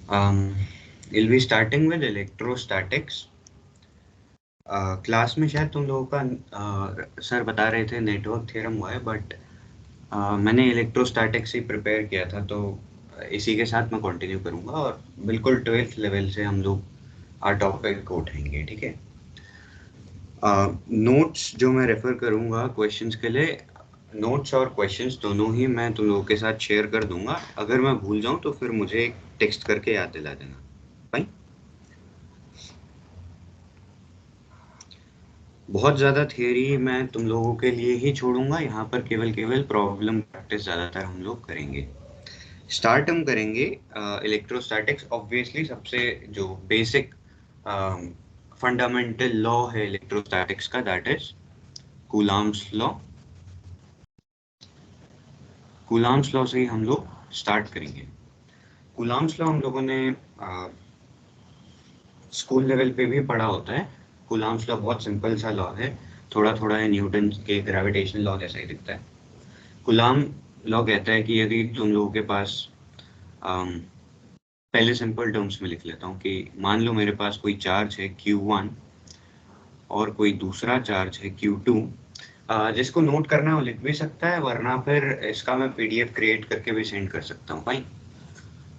We'll be starting with electrostatics. Class में शायद तुम लोगों का सर बता रहे थे नेटवर्क थ्योरम हुआ है, बट मैंने इलेक्ट्रोस्टैटिक्स ही प्रिपेयर किया था, तो इसी के साथ मैं कंटिन्यू करूंगा और बिल्कुल 12th लेवल से हम लोग our टॉपिक को उठाएंगे, ठीक है। नोट्स जो मैं रेफर करूंगा क्वेश्चंस के लिए, नोट्स और क्वेश्चंस दोनों ही मैं तुम लोगों के साथ शेयर कर दूंगा। अगर मैं भूल जाऊं तो फिर मुझे एक टेक्स्ट करके याद दिला देना, भाई। बहुत ज़्यादा थियरी मैं तुम लोगों के लिए ही छोड़ूंगा, यहाँ पर केवल प्रॉब्लम प्रैक्टिस ज़्यादातर हम लोग करेंगे। स्टार्ट हम करेंगे इलेक्ट्रोस्टैटिक्स। ऑब्वियसली सबसे जो बेसिक फंडामेंटल लॉ है इलेक्ट्रोस्टैटिक्स का, that is Coulomb's law. Coulomb's law से ही हम लोग स्टार्ट करेंगे। कूलम्ब्स लॉ हम लोगों ने स्कूल लेवल पे भी पढ़ा होता है। कूलम्ब्स लॉ बहुत सिंपल सा लॉ है, थोड़ा थोड़ा न्यूटन के ग्रेविटेशनल लॉ जैसा ही दिखता है। कूलम्ब लॉ कहता है कि यदि तुम लोगों के पास पहले सिंपल टर्म्स में लिख लेता हूँ कि मान लो मेरे पास कोई चार्ज है Q1 और कोई दूसरा चार्ज है Q2। जिसको नोट करना है वो लिख भी सकता है, वरना फिर इसका मैं PDF क्रिएट करके भी सेंड कर सकता हूँ, फाइन।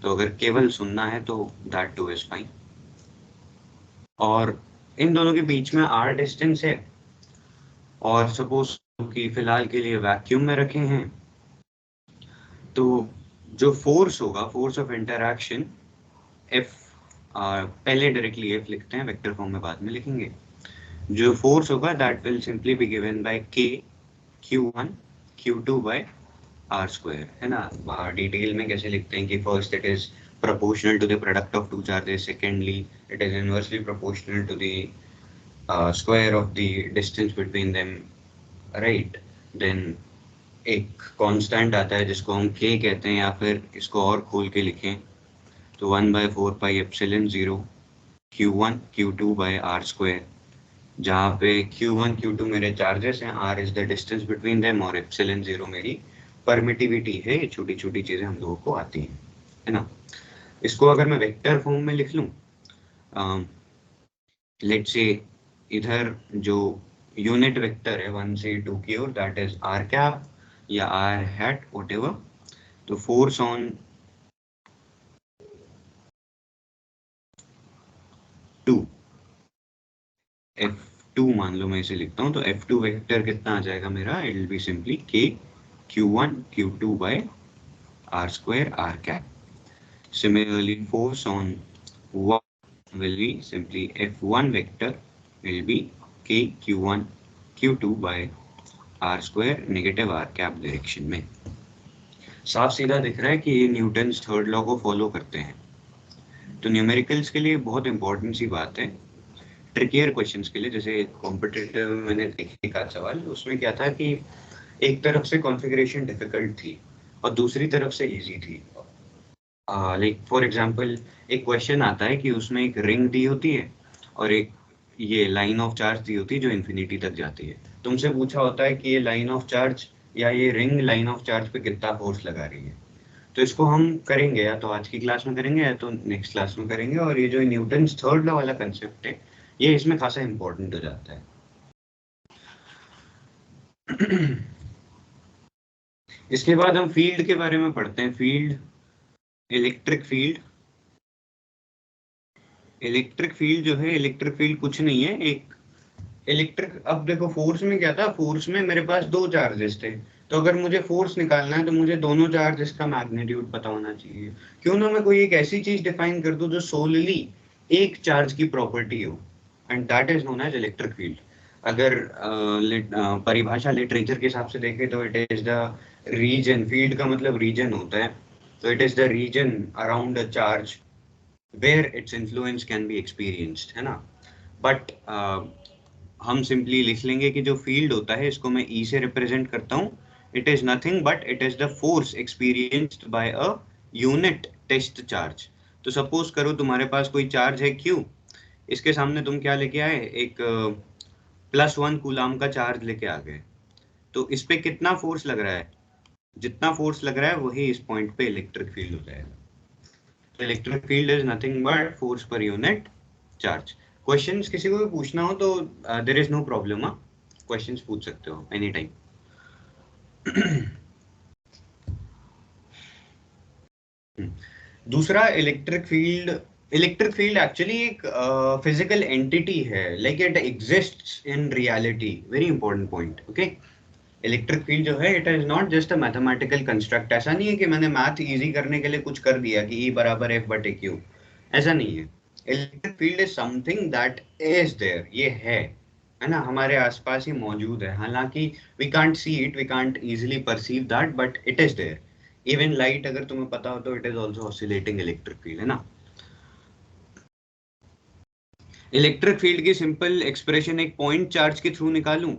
तो अगर केवल सुनना है तो दैट टू इज फाइन। और इन दोनों के बीच में R डिस्टेंस है, और सपोज कि फिलहाल के लिए वैक्यूम में रखे हैं, तो जो फोर्स होगा, फोर्स ऑफ इंटरैक्शन F, पहले डायरेक्टली F लिखते हैं, वेक्टर फॉर्म में बाद में लिखेंगे। जो फोर्स होगा that will simply be given by K Q1 Q2 by R square, है ना। डिटेल में कैसे लिखते हैं कि first it is proportional to the product of two charges, secondly it is inversely proportional to the square of the distance between them, right? Then एक constant आता है जिसको हम K कहते हैं, या फिर इसको और खोल के लिखें तो 1/4πε0 Q1 Q2 by R square, जहाँ पे Q1 Q2 मेरे चार्जेस हैं, R is the distance between them, और ε0 मेरी परमिटिविटी है। ये छोटी छोटी चीजें हम लोगों को आती हैं, है ना। इसको अगर मैं वेक्टर फॉर्म में लिख लूं, लेट्स से इधर जो यूनिट वेक्टर है 1 से 2 की ओर, दैट इज R कैप या R हैट व्हाटएवर। तो फोर्स ऑन 2 F2 मान लो मैं इसे लिखता हूँ, तो F2 वेक्टर कितना आ जाएगा मेरा, it will be simply K Q1 Q2 by R square R cap. Similarly, force on 1 will be simply F1 vector will be K Q1 Q2 by R square negative R cap direction में। साफ सीधा दिख रहा है कि ये Newton's third law को follow करते हैं। तो न्यूमेरिकल्स के लिए बहुत इंपॉर्टेंट सी बात है। ट्रिकियर क्वेश्चंस के लिए, जैसे कॉम्पिटिटिव में मैंने देखा सवाल, उसमें क्या था कि एक तरफ से कॉन्फ़िगरेशन डिफिकल्ट थी और दूसरी तरफ से इजी थी। लाइक फॉर एग्जांपल एक क्वेश्चन आता है कि उसमें एक रिंग दी होती है और एक ये लाइन ऑफ चार्ज दी होती है जो इन्फिनिटी तक जाती है। तुमसे पूछा होता है कि ये लाइन ऑफ चार्ज या ये रिंग लाइन ऑफ चार्ज पे कितना फोर्स लगा रही है। तो इसको हम करेंगे या तो आज की क्लास में करेंगे या तो नेक्स्ट क्लास में करेंगे, और ये जो न्यूटन्स थर्ड लॉ वाला कंसेप्ट है ये इसमें खासा इंपॉर्टेंट हो जाता है। इसके बाद हम फील्ड के बारे में पढ़ते हैं। Field, electric field. Electric field जो है, इलेक्ट्रिक फील्ड कुछ नहीं है, एक इलेक्ट्रिक, अब देखो फोर्स में क्या था, फोर्स में मेरे पास दो चार्जेस थे, तो अगर मुझे फोर्स निकालना है तो मुझे दोनों चार्जेस का मैग्नीट्यूड पता होना चाहिए। क्यों ना मैं कोई एक ऐसी चीज डिफाइन कर दूं जो सोलली एक चार्ज की प्रॉपर्टी हो, and that is known as electric field. अगर परिभाषा लिटरेचर के हिसाब से देखें तो it is the region, field का मतलब रीजन होता है, तो it is the region around a charge where its influence can be experienced, है ना। बट हम सिंपली लिख लेंगे कि जो फील्ड होता है इसको मैं E से रिप्रेजेंट करता हूँ। It is nothing but it is the force experienced by a unit test charge. तो सपोज करो तुम्हारे पास कोई चार्ज है Q, इसके सामने तुम क्या लेके आए, एक +1 कूलाम का चार्ज लेके आ गए, तो इस पे कितना फोर्स लग रहा है, जितना फोर्स लग रहा है वही इस पॉइंट पे इलेक्ट्रिक फील्ड हो जाएगा। Electric field is nothing but force per unit charge. Questions किसी को भी पूछना हो तो there is no problem, questions पूछ सकते हो एनी टाइम। दूसरा, इलेक्ट्रिक फील्ड एक्चुअली एक फिजिकल एंटिटी है, like it exists in reality. Very important point, okay. Electric field जो है, it is not just a mathematical construct. ऐसा नहीं है कि मैंने मैथ इजी करने के लिए कुछ कर दिया कि E बराबर F बटे Q, ऐसा नहीं है। Electric field is something that is there, ये है ना, हमारे आसपास ही मौजूद है। हालांकि we can't see it, we can't easily perceive that, but it is there. Even light अगर तुम्हें पता हो तो it is also oscillating electric field, है ना। इलेक्ट्रिक फील्ड की सिंपल एक्सप्रेशन एक पॉइंट चार्ज के थ्रू निकालूं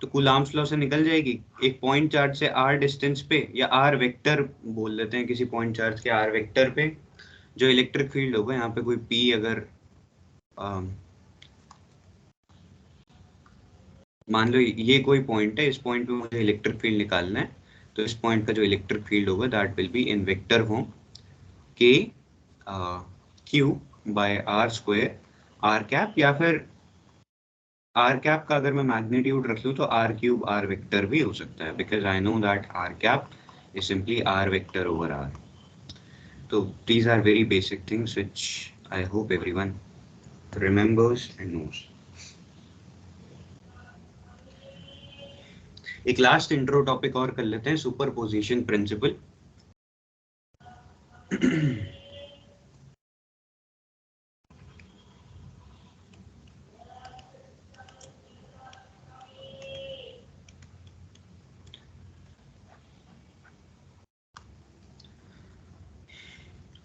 तो कूलम्ब्स लॉ से निकल जाएगी। एक पॉइंट चार्ज से r डिस्टेंस पे, या r वेक्टर बोल देते हैं किसी पॉइंट चार्ज के r वेक्टर पे, जो इलेक्ट्रिक फील्ड होगा, यहाँ पे कोई p अगर मान लो ये कोई पॉइंट है, इस पॉइंट पे मुझे इलेक्ट्रिक फील्ड निकालना है, तो इस पॉइंट का जो इलेक्ट्रिक फील्ड होगा that will be in vector form k q by r square r cap, या फिर आर कैप का अगर मैं मैग्नीट्यूड रख लूं तो आर क्यूब आर वेक्टर भी हो सकता है, because I know that R cap is simply R vector over R. तो these are very basic things which I hope everyone remembers and knows. एक लास्ट इंट्रो टॉपिक और कर लेते हैं, superposition principle.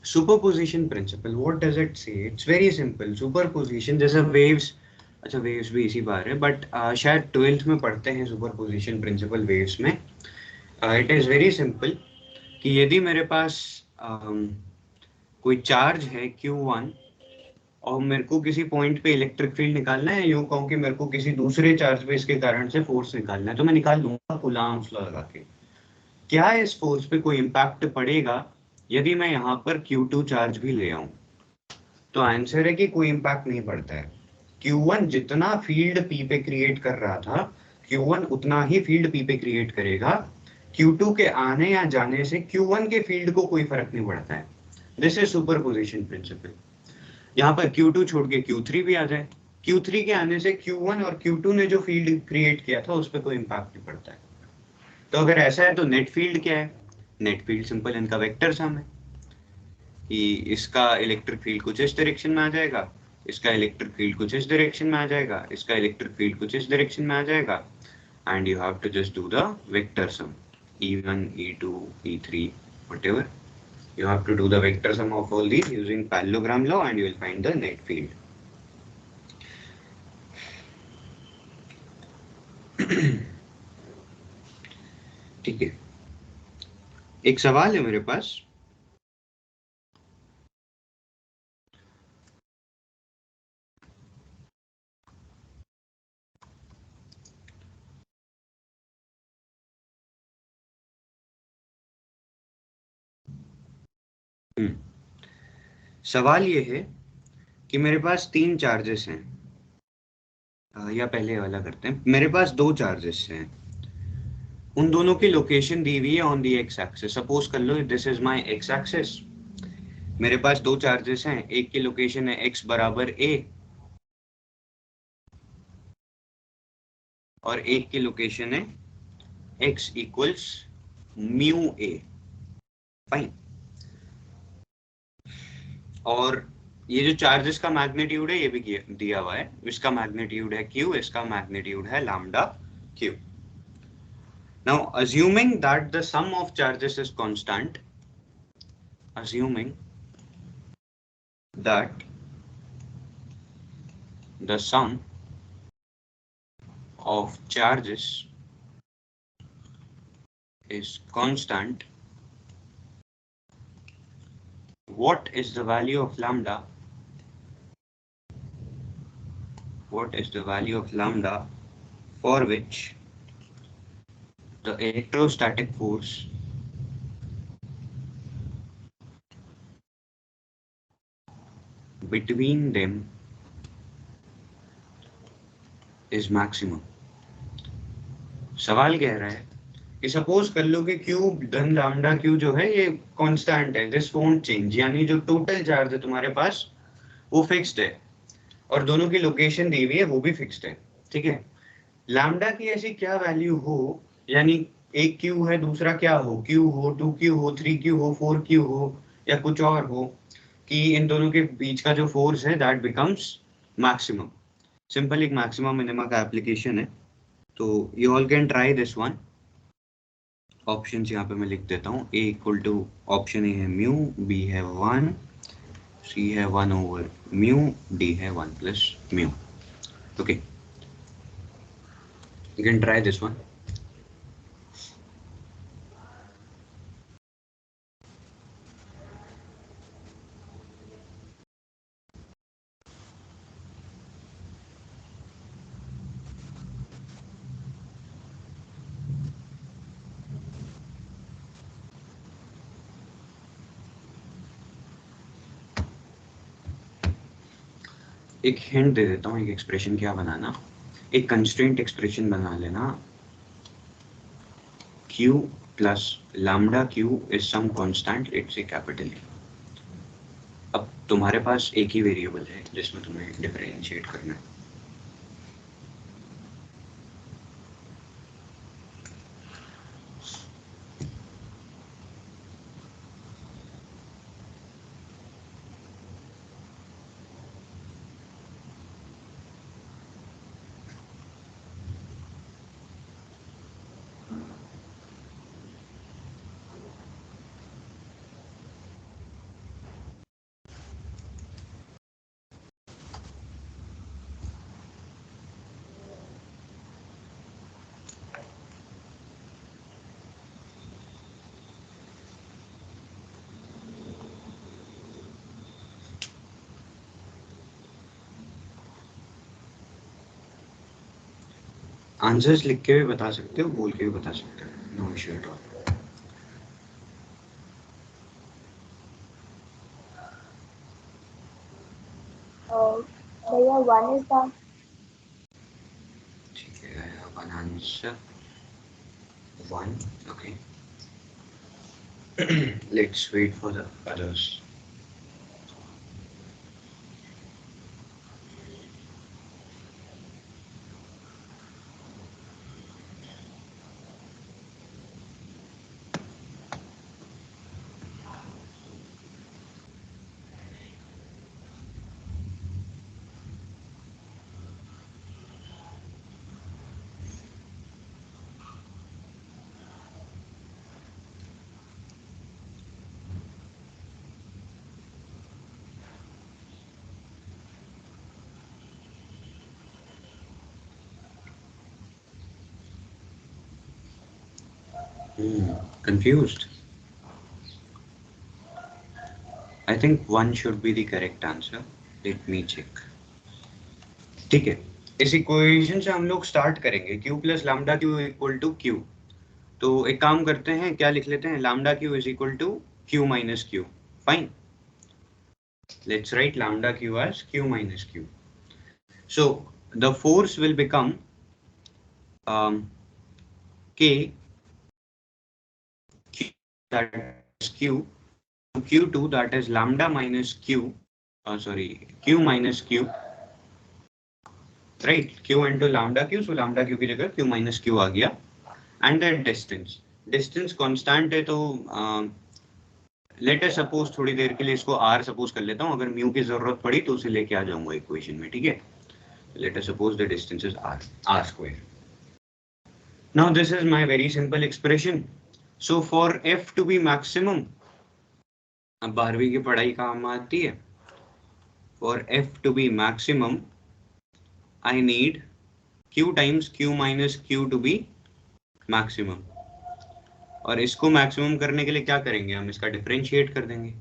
Superposition principle, what does it say? It's very simple. Superposition जैसे waves, अच्छा waves भी इसी बार है, बट शायद 12th में पढ़ते हैं सुपरपोजिशन प्रिंसिपल वेव्स में। इट इज वेरी सिंपल कि यदि मेरे पास कोई चार्ज है Q1 और मेरे को किसी पॉइंट पे इलेक्ट्रिक फील्ड निकालना है, यूं कहूं कि मेरे को किसी दूसरे चार्ज पे इसके कारण से फोर्स निकालना है, तो मैं निकाल लूंगा कूलम्ब्स लॉ लगा के। क्या इस फोर्स पे कोई इम्पैक्ट पड़ेगा यदि मैं यहाँ पर Q2 चार्ज भी ले आऊं? तो आंसर है कि कोई इम्पैक्ट नहीं पड़ता है। Q1 जितना फील्ड P पे क्रिएट कर रहा था, Q1 उतना ही फील्ड P पे क्रिएट करेगा। Q2 के आने या जाने से Q1 के फील्ड को कोई फर्क नहीं पड़ता है। This is superposition principle. यहाँ पर Q2 छोड़ के Q3 भी आ जाए, Q3 के आने से Q1 और Q2 ने जो फील्ड क्रिएट किया था उस पर कोई इम्पैक्ट नहीं पड़ता है। तो अगर ऐसा है तो नेट फील्ड क्या है? नेट फील्ड सिंपल, इनका वेक्टर सम है कि इसका इलेक्ट्रिक फील्ड कुछ इस डायरेक्शन में आ जाएगा, इसका इलेक्ट्रिक फील्ड कुछ इस डायरेक्शन में आ जाएगा, इसका इलेक्ट्रिक फील्ड कुछ इस डायरेक्शन में आ जाएगा, and you have to just do the vector sum E1 E2 E3 whatever. You have to do the vector sum of all these using parallelogram law and you will find the net field. ठीक है, एक सवाल है मेरे पास। सवाल ये है कि मेरे पास 3 चार्जेस हैं, या पहले वाला करते हैं। मेरे पास 2 चार्जेस हैं, उन दोनों की लोकेशन दी हुई है on the X axis. Suppose कर लो this is my X axis. मेरे पास 2 चार्जेस हैं, एक की लोकेशन है x बराबर a और एक की लोकेशन है x equals mu a। Fine. और ये जो चार्जेस का मैग्नीट्यूड है ये भी दिया हुआ है, इसका मैग्नीट्यूड है q, इसका मैग्नीट्यूड है lambda q। Now assuming that the sum of charges is constant, assuming that the sum of charges is constant, what is the value of lambda? What is the value of lambda for which the electrostatic force between them is maximum. सवाल कह रहा है कि suppose कर लो कि Q धन lambda Q जो है ये कांस्टेंट है, दिस वोंट चेंज, यानी जो टोटल चार्ज है तुम्हारे पास वो फिक्स्ड है और दोनों की लोकेशन दी हुई है वो भी फिक्स्ड है, ठीक है। लैम्डा की ऐसी क्या वैल्यू हो, यानी एक क्यू है दूसरा क्या हो, क्यू हो, 2Q हो, 3Q हो, 4Q हो या कुछ और हो, कि इन दोनों के बीच का जो फोर्स है दैट बिकम्स मैक्सिमम। सिंपल एक मैक्सिमम मिनिमा का एप्लीकेशन है, तो you all can try this one. Option यहाँ पे मैं लिख देता हूँ, ए इक्वल टू ऑप्शन ए है म्यू, बी है 1, सी है 1 ओवर म्यू, डी है 1 plus mu. Okay, you can try this one. एक हिंट दे देता हूँ, एक एक्सप्रेशन क्या बनाना, एक कंस्ट्रेंट एक्सप्रेशन बना लेना, q plus lambda q is some constant, let's say capital E। अब तुम्हारे पास एक ही वेरिएबल है जिसमें तुम्हें डिफरेंशिएट करना है। आंसर्स लिख के भी बता सकते हो, बोल के भी बता सकते हो, नो इशू एट ऑल। भैया 1 is the ठीक है, one answer 1, okay. Let's wait for the others. Confused? I think 1 should be the correct answer. Let me check. ठीक है, इस इक्वेशन से हम लोग स्टार्ट करेंगे, q plus lambda Q equal to Q. तो एक काम करते हैं, क्या लिख लेते हैं, lambda Q is equal to Q minus Q. Fine, let's write lambda Q as Q minus Q. So the force will become k that is q q2 that is lambda minus q, sorry, q minus q, right, q into lambda q, so lambda q की जगह q minus q आ गया, and the distance constant है, तो late us suppose थोड़ी देर के लिए इसको r suppose कर लेता हूँ, अगर म्यू की जरूरत पड़ी तो उसे लेके आ जाऊंगा इक्वेशन में, ठीक है। Let us suppose the distance is r square. Now this is my very simple expression. So for f to be maximum, अब 12वीं की पढ़ाई काम आती है, for f to be maximum I need q times q minus q to be maximum, और इसको maximum करने के लिए क्या करेंगे, हम इसका डिफरेंशिएट कर देंगे।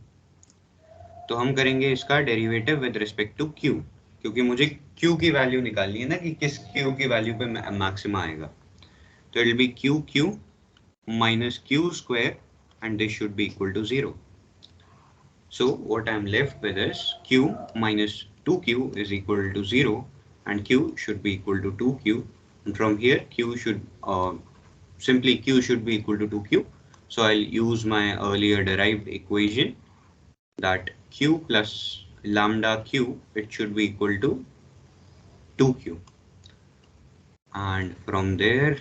तो हम करेंगे इसका derivative with respect to q, क्योंकि मुझे q की वैल्यू निकालनी है ना, कि किस q की वैल्यू पे मैक्सिमा आएगा। तो it will B q minus q square and this should be equal to 0. So what I'm left with is q minus 2q is equal to 0 and q should be equal to 2q, and from here q should simply q should be equal to 2q. So I'll use my earlier derived equation that q plus lambda q, it should be equal to 2q, and from there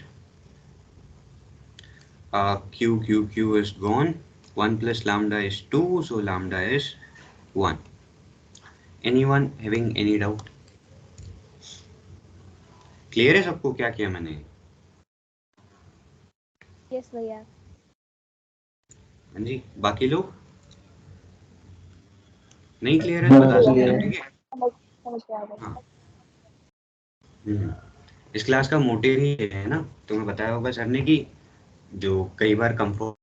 q is gone. 1 plus lambda is 2, so lambda is 1. Anyone having any doubt? Clear है सबको क्या किया मैंने? Yes भैया। हाँ जी, बाकी लोग नहीं क्लियर है तो बता सकते हो, ठीक है? हाँ। इस क्लास का मोटिव ही है ना, तुम्हें बताया होगा सर ने कि जो कई बार कंफर्ट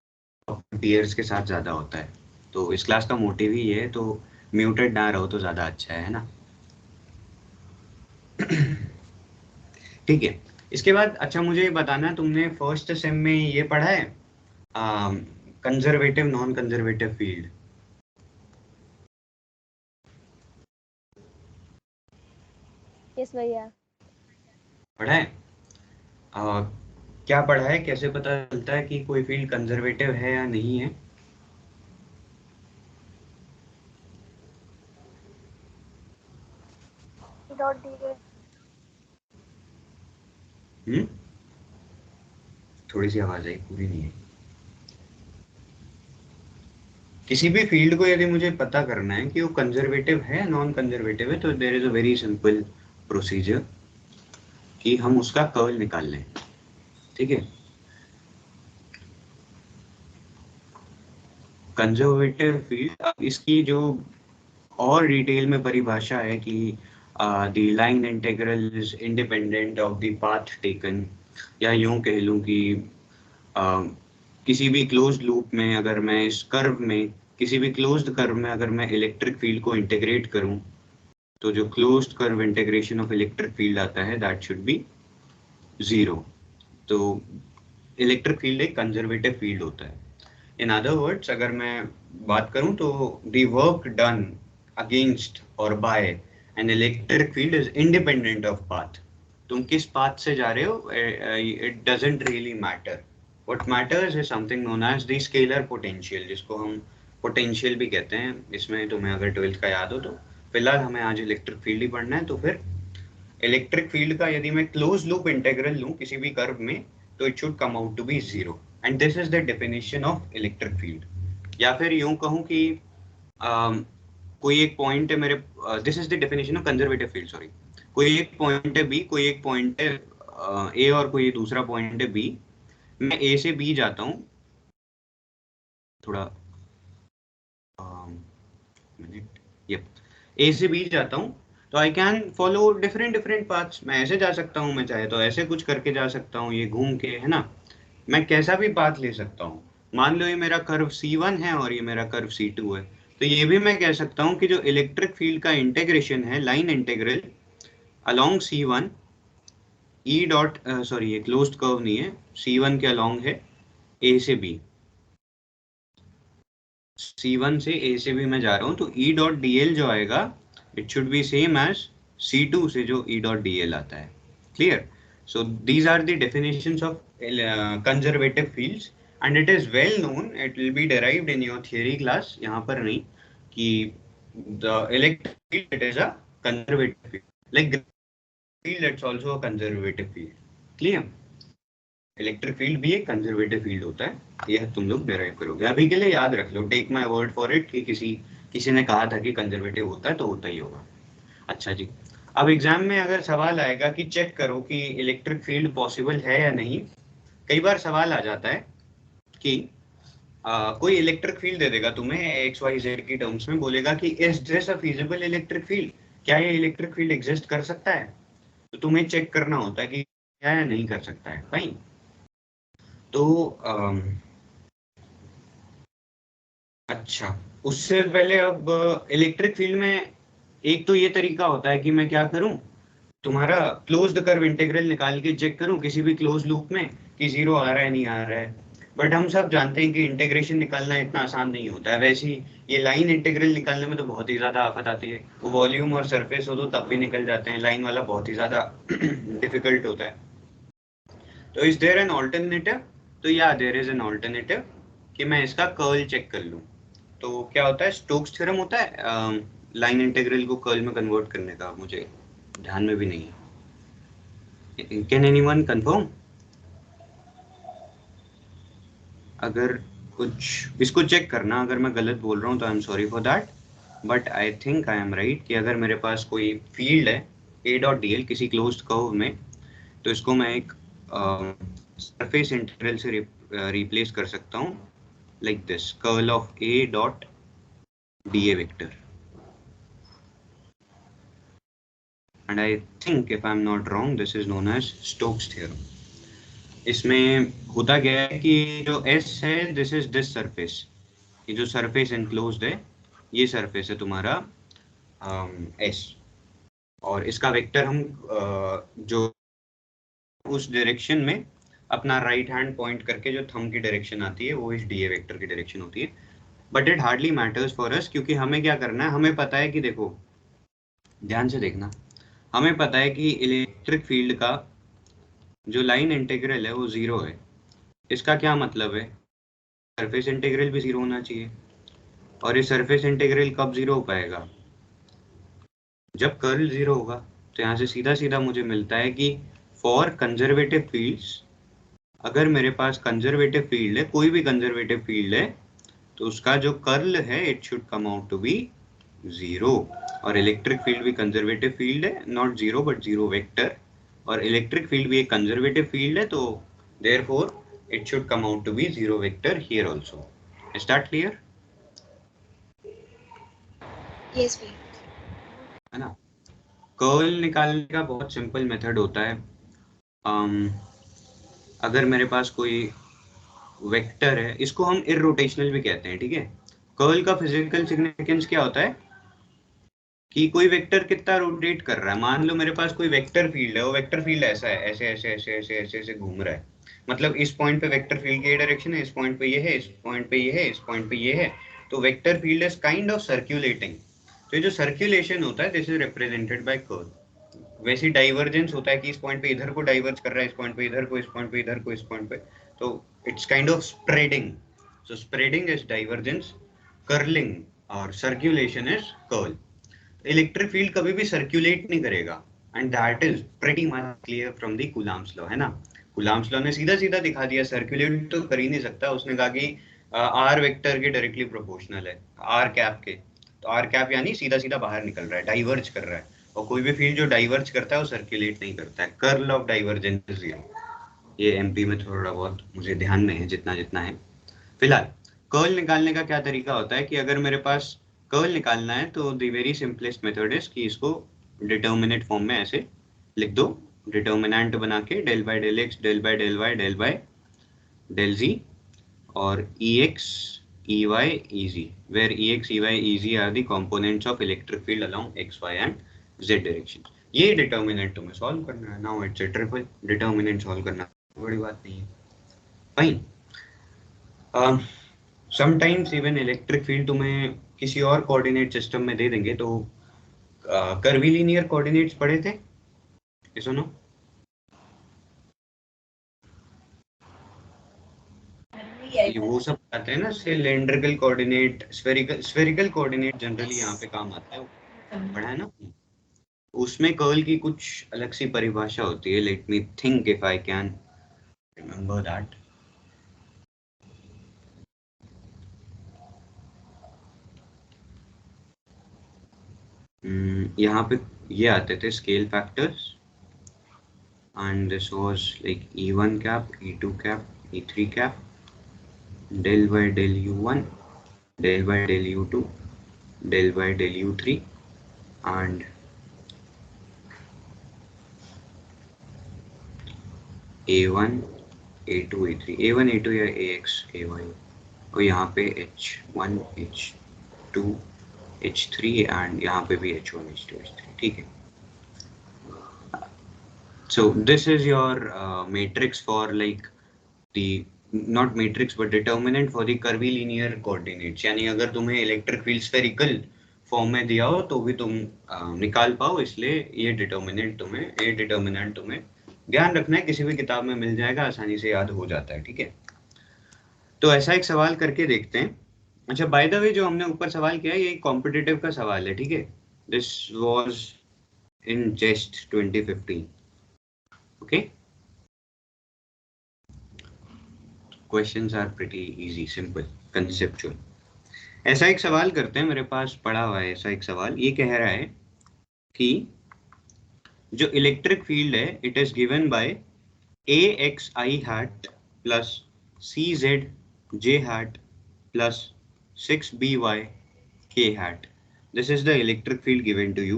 पीयर्स के साथ ज्यादा होता है, तो इस क्लास का मोटिव ही है, तो म्यूटेड ना रहो तो ज्यादा अच्छा है ना। ठीक है, इसके बाद अच्छा मुझे बताना, तुमने फर्स्ट सेम में ये पढ़ा है conservative non conservative field? Yes भैया। पढ़ा है? क्या पढ़ा है, कैसे पता चलता है कि कोई फील्ड कंजर्वेटिव है या नहीं है? थोड़ी सी आवाज आई, पूरी नहीं है। किसी भी फील्ड को यदि मुझे पता करना है कि वो कंजर्वेटिव है नॉन कंजर्वेटिव है, तो there is a very simple procedure कि हम उसका कर्ल निकाल लें, ठीक है? कंजर्वेटिव फील्ड, अब इसकी जो और डिटेल में परिभाषा है कि the line integral is independent of the path taken, या यूं कह लूं कि किसी भी क्लोज्ड लूप में अगर मैं इस कर्व में, किसी भी क्लोज्ड कर्व में अगर मैं इलेक्ट्रिक फील्ड को इंटीग्रेट करूं, तो जो closed curve integration of electric field आता है दैट शुड बी 0। तो इलेक्ट्रिक फील्ड एक कंजर्वेटिव फील्ड होता है। इन अदर वर्ड्स अगर मैं बात करूं तो द वर्क डन अगेंस्ट और by an electric field is independent of path. तुम किस पाथ से जा रहे हो, it doesn't really matter. What matters is something known as the scalar potential, जिसको हम पोटेंशियल भी कहते हैं। इसमें तुम्हें अगर 12th का याद हो तो, फिलहाल हमें आज इलेक्ट्रिक फील्ड ही पढ़ना है, तो फिर इलेक्ट्रिक फील्ड का यदि मैं क्लोज लूप इंटीग्रल लूं किसी भी कर्व में, तो it should come out to be 0, and this is the definition of electric field. या फिर यूं कहूं कि कोई एक पॉइंट है मेरे, this is the definition of conservative field, sorry. कोई एक पॉइंट है बी, कोई एक पॉइंट है ए और कोई दूसरा पॉइंट है बी। मैं ए से बी जाता हूं, थोड़ा मिनट, यप, ए से बी जाता हूं, तो I can follow different paths. मैं ऐसे जा सकता हूँ, मैं चाहे तो ऐसे कुछ करके जा सकता हूँ, ये घूम के, है ना। मैं कैसा भी पाथ ले सकता हूँ। मान लो ये मेरा कर्व C1 है और ये मेरा कर्व C2 है, तो ये भी मैं कह सकता हूँ कि जो इलेक्ट्रिक फील्ड का इंटीग्रेशन है, line integral along C1 E dot, sorry ये क्लोज्ड कर्व नहीं है, C1 के अलोंग है A से B, C1 से A से भी मैं जा रहा हूँ, तो E डॉट DL जो आएगा it should be same as C2 से जो E डॉट DL आता है। Clear? So these are the definitions of conservative fields, and it is well known, it will be derived in your theory class, यहाँ पर नहीं, कि the electric field it is a conservative field, like field it's also a conservative field. Clear? Electric field भी एक conservative field होता है, यह तुम लोग डेराइव करोगे। अभी के लिए याद रख लो, take my word for it, कि किसी ने कहा था कि कंजर्वेटिव होता है तो होता ही होगा। अच्छा जी, अब एग्जाम में अगर सवाल आएगा कि चेक करो कि इलेक्ट्रिक फील्ड पॉसिबल है या नहीं, कई बार सवाल आ जाता है कि कोई इलेक्ट्रिक फील्ड दे देगा तुम्हें एक्स वाई जेड की टर्म्स में, बोलेगा कि is this a feasible electric field, क्या ये इलेक्ट्रिक फील्ड एग्जिस्ट कर सकता है? तो तुम्हें चेक करना होता है कि क्या या नहीं कर सकता है भाई। तो अच्छा, उससे पहले अब इलेक्ट्रिक फील्ड में एक तो ये तरीका होता है कि मैं क्या करूं, तुम्हारा क्लोज्ड कर्व इंटीग्रल निकाल के चेक करूं किसी भी क्लोज लूप में कि 0 आ रहा है नहीं आ रहा है। बट हम सब जानते हैं कि इंटीग्रेशन निकालना इतना आसान नहीं होता है। वैसे ही ये लाइन इंटीग्रल निकालने में तो बहुत ही ज्यादा आफत आती है। वो वॉल्यूम और सरफेस हो तो तब भी निकल जाते हैं, लाइन वाला बहुत ही ज्यादा डिफिकल्ट होता है। तो इज देयर एन ऑल्टरनेटिव? तो या देयर इज एन ऑल्टरनेटिव कि मैं इसका कर्ल चेक कर लूं। तो क्या होता है, स्टोक्स थ्योरम होता है लाइन इंटीग्रल को कर्ल में कन्वर्ट करने का, मुझे ध्यान में भी नहीं है। Can anyone confirm? अगर कुछ इसको चेक करना, अगर मैं गलत बोल रहा हूँ तो I am sorry for that, but I think I am right कि अगर मेरे पास कोई फील्ड है ए डॉट डी एल किसी क्लोज्ड कर्व में, तो इसको मैं एक सरफेस इंटीग्रल से रिप्लेस कर सकता हूँ like this, curl of A dot dA vector, and I think if I'm not wrong this is known as Stokes theorem. इसमें होता क्या है कि जो S है this is this surface, ये जो सरफेस एनक्लोज्ड है ये सरफेस है तुम्हारा S, और इसका वेक्टर हम जो उस डायरेक्शन में अपना राइट हैंड पॉइंट करके जो थंब की डायरेक्शन आती है वो इस डीए वेक्टर की डायरेक्शन होती है। But it hardly matters for us, क्योंकि हमें क्या करना है, हमें पता है कि देखो ध्यान से देखना, हमें पता है कि इलेक्ट्रिक फील्ड का जो लाइन इंटीग्रल है वो जीरो है। इसका क्या मतलब है, सरफेस इंटीग्रल भी जीरो होना चाहिए। और ये सरफेस इंटीग्रल कब जीरो हो पाएगा, जब कर्ल जीरो होगा। तो यहाँ से सीधा सीधा मुझे मिलता है कि फॉर कंजर्वेटिव फील्ड्स, अगर मेरे पास कंजर्वेटिव फील्ड है, कोई भी कंजर्वेटिव फील्ड है, तो उसका जो कर्ल है it should come out to be zero. और इलेक्ट्रिक फील्ड भी कंजर्वेटिव फील्ड है, not zero but zero vector, और इलेक्ट्रिक फील्ड भी एक कंजर्वेटिव फील्ड है, तो therefore it should come out to be zero vector here also. Is that clear? Yes भैया। है ना। कर्ल निकालने का बहुत सिंपल मेथड होता है। अगर मेरे पास कोई वेक्टर है, इसको हम इररोटेशनल भी कहते हैं, ठीक है। कर्ल का फिजिकल सिग्निफिकेंस क्या होता है कि कोई वेक्टर कितना रोटेट कर रहा है। मान लो मेरे पास कोई वेक्टर फील्ड है, वो वेक्टर फील्ड ऐसा है, ऐसे ऐसे ऐसे ऐसे ऐसे ऐसे घूम रहा है। मतलब इस पॉइंट पे वेक्टर फील्ड की डायरेक्शन है, इस पॉइंट पे ये है, इस पॉइंट पे ये है, इस पॉइंट पे ये है। तो vector field is kind of circulating. तो ये जो सर्क्यूलेशन होता है this is represented by curl. वैसे डाइवर्जेंस होता है कि इस पॉइंट पे इधर को डाइवर्ज कर रहा है, इस पॉइंट पे इधर को, इस पॉइंट पे इधर को, इस पॉइंट पे। तो it's kind of spreading. So spreading is divergence, curling और circulation is curl. Electric field कभी भी सर्कुलेट नहीं करेगा, and that is pretty much clear from the Coulomb's law, है ना। कूलम्ब्स लॉ ने सीधा सीधा दिखा दिया, सर्कुलेट तो कर ही नहीं सकता। उसने कहा कि आर वेक्टर के डायरेक्टली प्रोपोर्शनल है आर कैप के। तो आर कैप यानी सीधा सीधा बाहर निकल रहा है, डाइवर्ज कर रहा है, और कोई भी फील्ड जो डाइवर्ज करता है वो सर्कुलेट नहीं करता है। Curl of divergence is zero. ये एमपी में थोड़ा बहुत मुझे ध्यान में है, जितना जितना है। फिलहाल कर्ल निकालने का क्या तरीका होता है कि अगर मेरे पास कर्ल निकालना है तो the very simplest method is कि इसको डिटर्मिनेट फॉर्म में ऐसे लिख दो, डिटर्मिनेंट बना के del by del X del by del Y del by del Z, और E X E Y E Z, where E X E Y E Z are the components of electric field along X Y and Z direction. ये determinant तुम्हें solve करना है। Now it's a triple determinant solve करना बड़ी बात नहीं है। Fine. Sometimes even electric field तुम्हें किसी और कोऑर्डिनेट सिस्टम में दे देंगे, तो कर्वीलिनियर कोऑर्डिनेट्स पढ़े थे, ये सुनो। ये वो सब आते हैं ना, cylindrical coordinate, spherical coordinate generally यहाँ पे काम आता है, पढ़ा है ना। उसमें कर्ल की कुछ अलग सी परिभाषा होती है। Let me think if I can remember that. यहाँ पे ये आते थे scale factors, and this was like E1 cap, E2 cap, E3 cap, del by del U1, del by del U2, del by del U3, and A1, A2, A3, A1, A2 या AX, AY, और यहाँ पे H1, H2, H3 and यहाँ पे भी H1, H2, H3, ठीक है। So this is your matrix for like the not matrix but determinant for the curvilinear coordinates, यानी अगर तुम्हें इलेक्ट्रिक फील्ड स्फेरिकल फॉर्म में दिया हो तो भी तुम निकाल पाओ, इसलिए ये डिटर्मिनेंट तुम्हें ध्यान रखना है, किसी भी किताब में मिल जाएगा, आसानी से याद हो जाता है, ठीक है। तो ऐसा एक सवाल करके देखते हैं। अच्छा, बाय द वे जो हमने ऊपर सवाल किया है ये कॉम्पिटिटिव का सवाल है, ठीक है। This was in just 2015, okay. Questions are pretty easy, simple, conceptual. ऐसा एक सवाल करते हैं, मेरे पास पड़ा हुआ है ऐसा एक सवाल। ये कह रहा है कि जो इलेक्ट्रिक फील्ड है it is given by A X I hat plus C Z J hat plus 6 by k hat. This is the electric field given to you.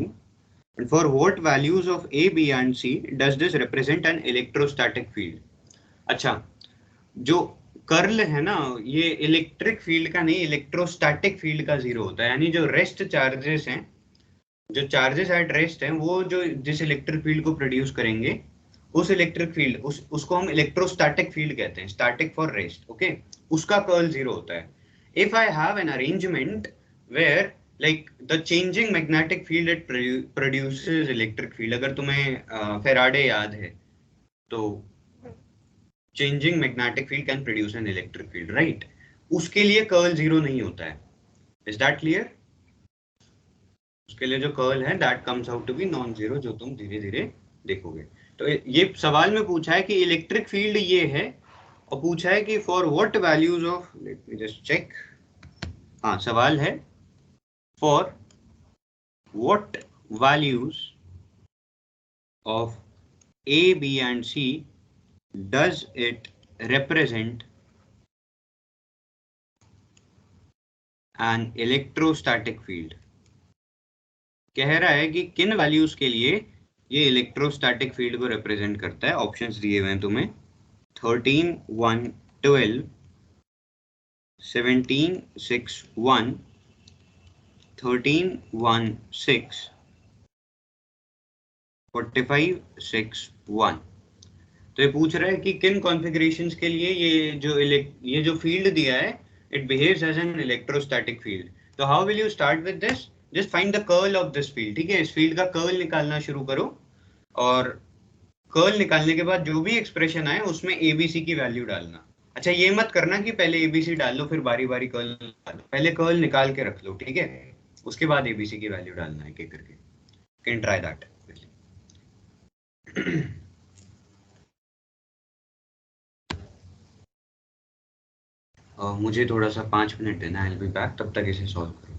And for what values of A, B and C does this represent an electrostatic field? अच्छा, जो curl है ना, ये electric field का नहीं, electrostatic field का zero होता है। यानी जो रेस्ट चार्जेस हैं, जो चार्जेस एट रेस्ट हैं, वो जो जिस इलेक्ट्रिक फील्ड को प्रोड्यूस करेंगे, उस इलेक्ट्रिक फील्ड उसको हम इलेक्ट्रोस्टैटिक फील्ड कहते हैं, स्टैटिक फॉर रेस्ट, ओके। उसका कर्ल जीरो होता है। If I have an arrangement where like the changing magnetic field it produces electric field, अगर तुम्हें फेराडे याद है तो changing magnetic field can produce an electric field, right. उसके लिए कर्ल जीरो नहीं होता है। Is that clear? उसके लिए जो कर्ल है that comes out to be non zero, जो तुम धीरे धीरे देखोगे। तो ये सवाल में पूछा है कि इलेक्ट्रिक फील्ड ये है, और पूछा है कि for what values of, let me just check. हाँ, सवाल है for what values of A, B and C does it represent an electrostatic field? कह रहा है कि किन वैल्यूज के लिए ये इलेक्ट्रोस्टैटिक फील्ड को रिप्रेजेंट करता है। ऑप्शंस दिए हुए हैं तुम्हें, 13, 1, 12, 17, 6, 1, 13, 1, 6, 45, 6, 1। तो ये पूछ रहा है कि किन कॉन्फ़िगरेशंस के लिए ये जो फील्ड दिया है it behaves as an electrostatic field. तो how will you start with this? Just find the curl of this field, ठीक है। इस फील्ड का कर्ल निकालना शुरू करो, और कर्ल निकालने के बाद जो भी एक्सप्रेशन आए उसमें एबीसी की वैल्यू डालना। अच्छा, ये मत करना कि पहले एबीसी डाल लो फिर बारी बारी कर्ल निकालो, पहले कर्ल निकाल के रख लो, ठीक है, उसके बाद एबीसी की वैल्यू डालना है, एक करके। Can try that. मुझे थोड़ा सा 5 मिनट देना, आई विल बी बैक, तब तक इसे सॉल्व करो।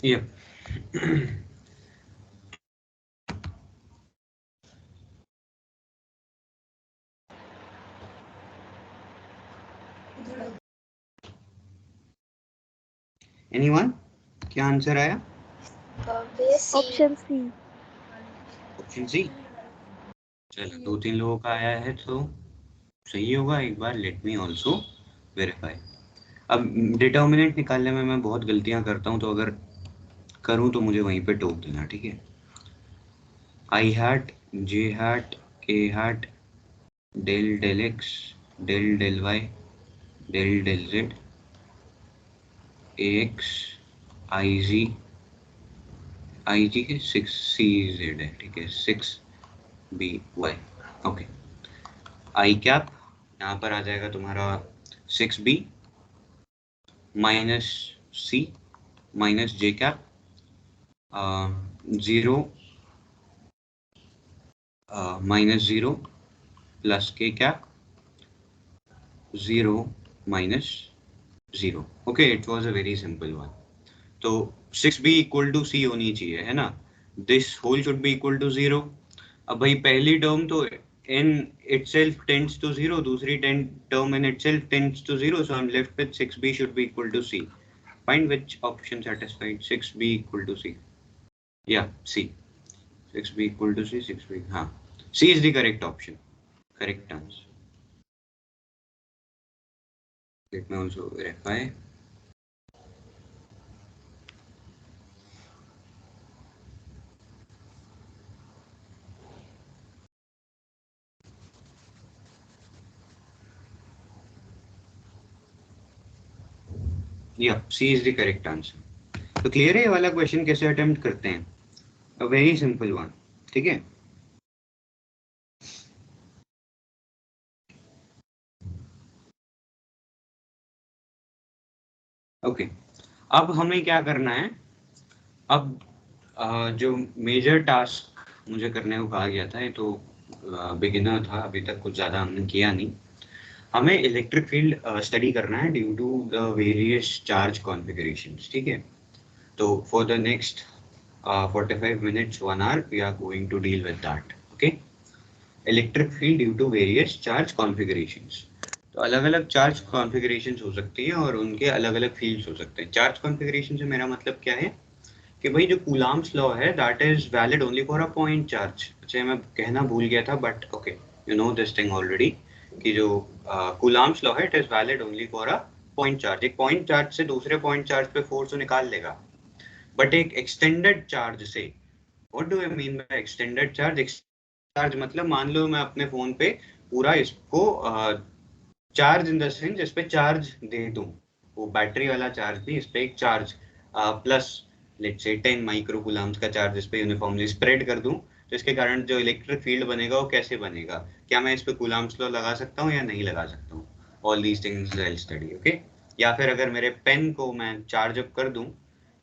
Yep. Anyone? क्या आंसर आया? Option C. Option C. चलो 2-3 लोगों का आया है तो सही होगा। एक बार लेट मी ऑल्सो वेरीफाई। अब डिटर्मिनेंट निकालने में मैं बहुत गलतियां करता हूं, तो अगर करूं तो मुझे वहीं पे टोक देना, ठीक है? I hat, J hat, K hat, del del X, del del Y, del del Z, A X, I Z, I Z के 6 सी जेड है, ठीक है? 6 B Y. Okay, I cap यहाँ पर आ जाएगा तुम्हारा 6b minus C minus J cap, 0 minus 0 plus K cap, 0 minus 0। Okay, it was a very simple one. तो 6b इक्वल टू सी होनी चाहिए, है ना? This whole should be equal to 0। अब भाई पहली टर्म तो n itself tends to 0, दूसरी term in itself tends to 0, so I'm left with 6b should be equal to c. Find which option satisfied 6b equal to c. Yeah, c. 6b equal to c, 6b, हाँ, c is the correct option, correct answer. Let me also verify. Yeah, c is the correct answer. तो clear है ये वाला question कैसे attempt करते हैं? अ very simple one, ठीक है? ओके, अब हमें क्या करना है? अब जो मेजर टास्क मुझे करने को कहा गया था, ये तो बिगिनर था, अभी तक कुछ ज़्यादा हमने किया नहीं। हमें इलेक्ट्रिक फील्ड स्टडी करना है due to the various charge configurations, ठीक है? तो for the next 45 minutes 1 hour we are going to deal with that. Okay, electric field due to various charge configurations. तो अलग अलग चार्ज कॉन्फ़िगरेशंस हो सकती हैं और उनके अलग अलग फील्ड्स हो सकते हैं। चार्ज कॉन्फ़िगरेशन से मेरा मतलब क्या है कि भाई जो कूलाम्स लॉ है that is valid only for a point charge. अच्छा, मैं कहना भूल गया था, but okay, you know this thing already, कि जो कूलाम्स लॉ है it is valid only for a point charge. एक पॉइंट चार्ज से दूसरे पॉइंट चार्ज पे फोर्स तो निकाल लेगा, बट एक एक्सटेंडेड चार्ज से, what do I mean by extended charge? Charge मतलब मान लो मैं अपने फोन पे पूरा इसको चार्ज इन द सेंस इस पे चार्ज दे दूं, वो बैटरी वाला चार्ज नहीं, इस पे एक charge plus let's say 10 micro Coulomb's का चार्ज इस पे यूनिफॉर्मली स्प्रेड कर दूं, तो इसके कारण जो इलेक्ट्रिक फील्ड बनेगा वो कैसे बनेगा? क्या मैं इस पे कूलम्स लॉ लगा सकता हूँ या नहीं लगा सकता हूँ? All these things I will study. Okay, या फिर अगर मेरे पेन को मैं चार्ज अप कर दूं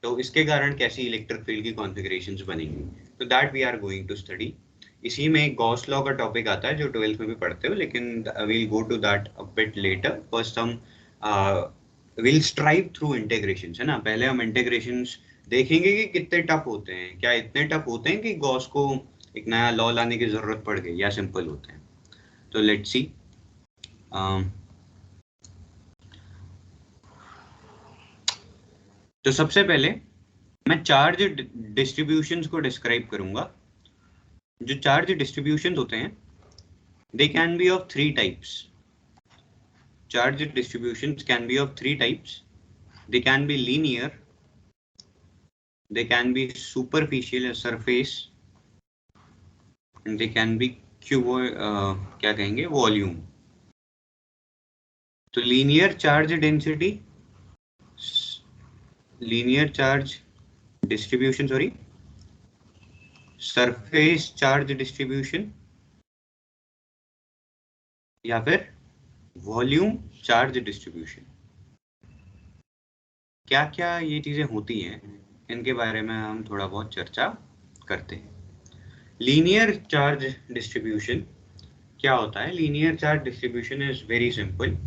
तो इसके कारण कैसी इलेक्ट्रिक फील्ड की कॉन्फ़िगरेशंस बनेंगी, तो that we are going to study. इसी में गॉस लॉ का टॉपिक आता है जो 12th में भी पढ़ते हो, लेकिन we'll go to that a bit later. First हम विल स्ट्राइव थ्रू इंटीग्रेशंस, है ना? पहले हम इंटीग्रेशंस देखेंगे कि कितने टफ होते हैं, क्या इतने टफ होते हैं कि गॉस को एक नया लॉ लाने की जरूरत पड़ गई, या सिंपल होते हैं। तो लेट्स सी। तो सबसे पहले मैं चार्ज डिस्ट्रीब्यूशंस को डिस्क्राइब करूंगा। जो चार्ज डिस्ट्रीब्यूशंस होते हैं they can be of three types. Charge distributions can be of three types. They can be linear, they can be superficial surface, and they can be क्या कहेंगे, volume. तो linear charge density, linear charge distribution, sorry, surface charge distribution, या फिर volume charge distribution. क्या क्या ये चीजें होती हैं, इनके बारे में हम थोड़ा बहुत चर्चा करते हैं। लीनियर चार्ज डिस्ट्रीब्यूशन क्या होता है? Linear charge distribution is very simple.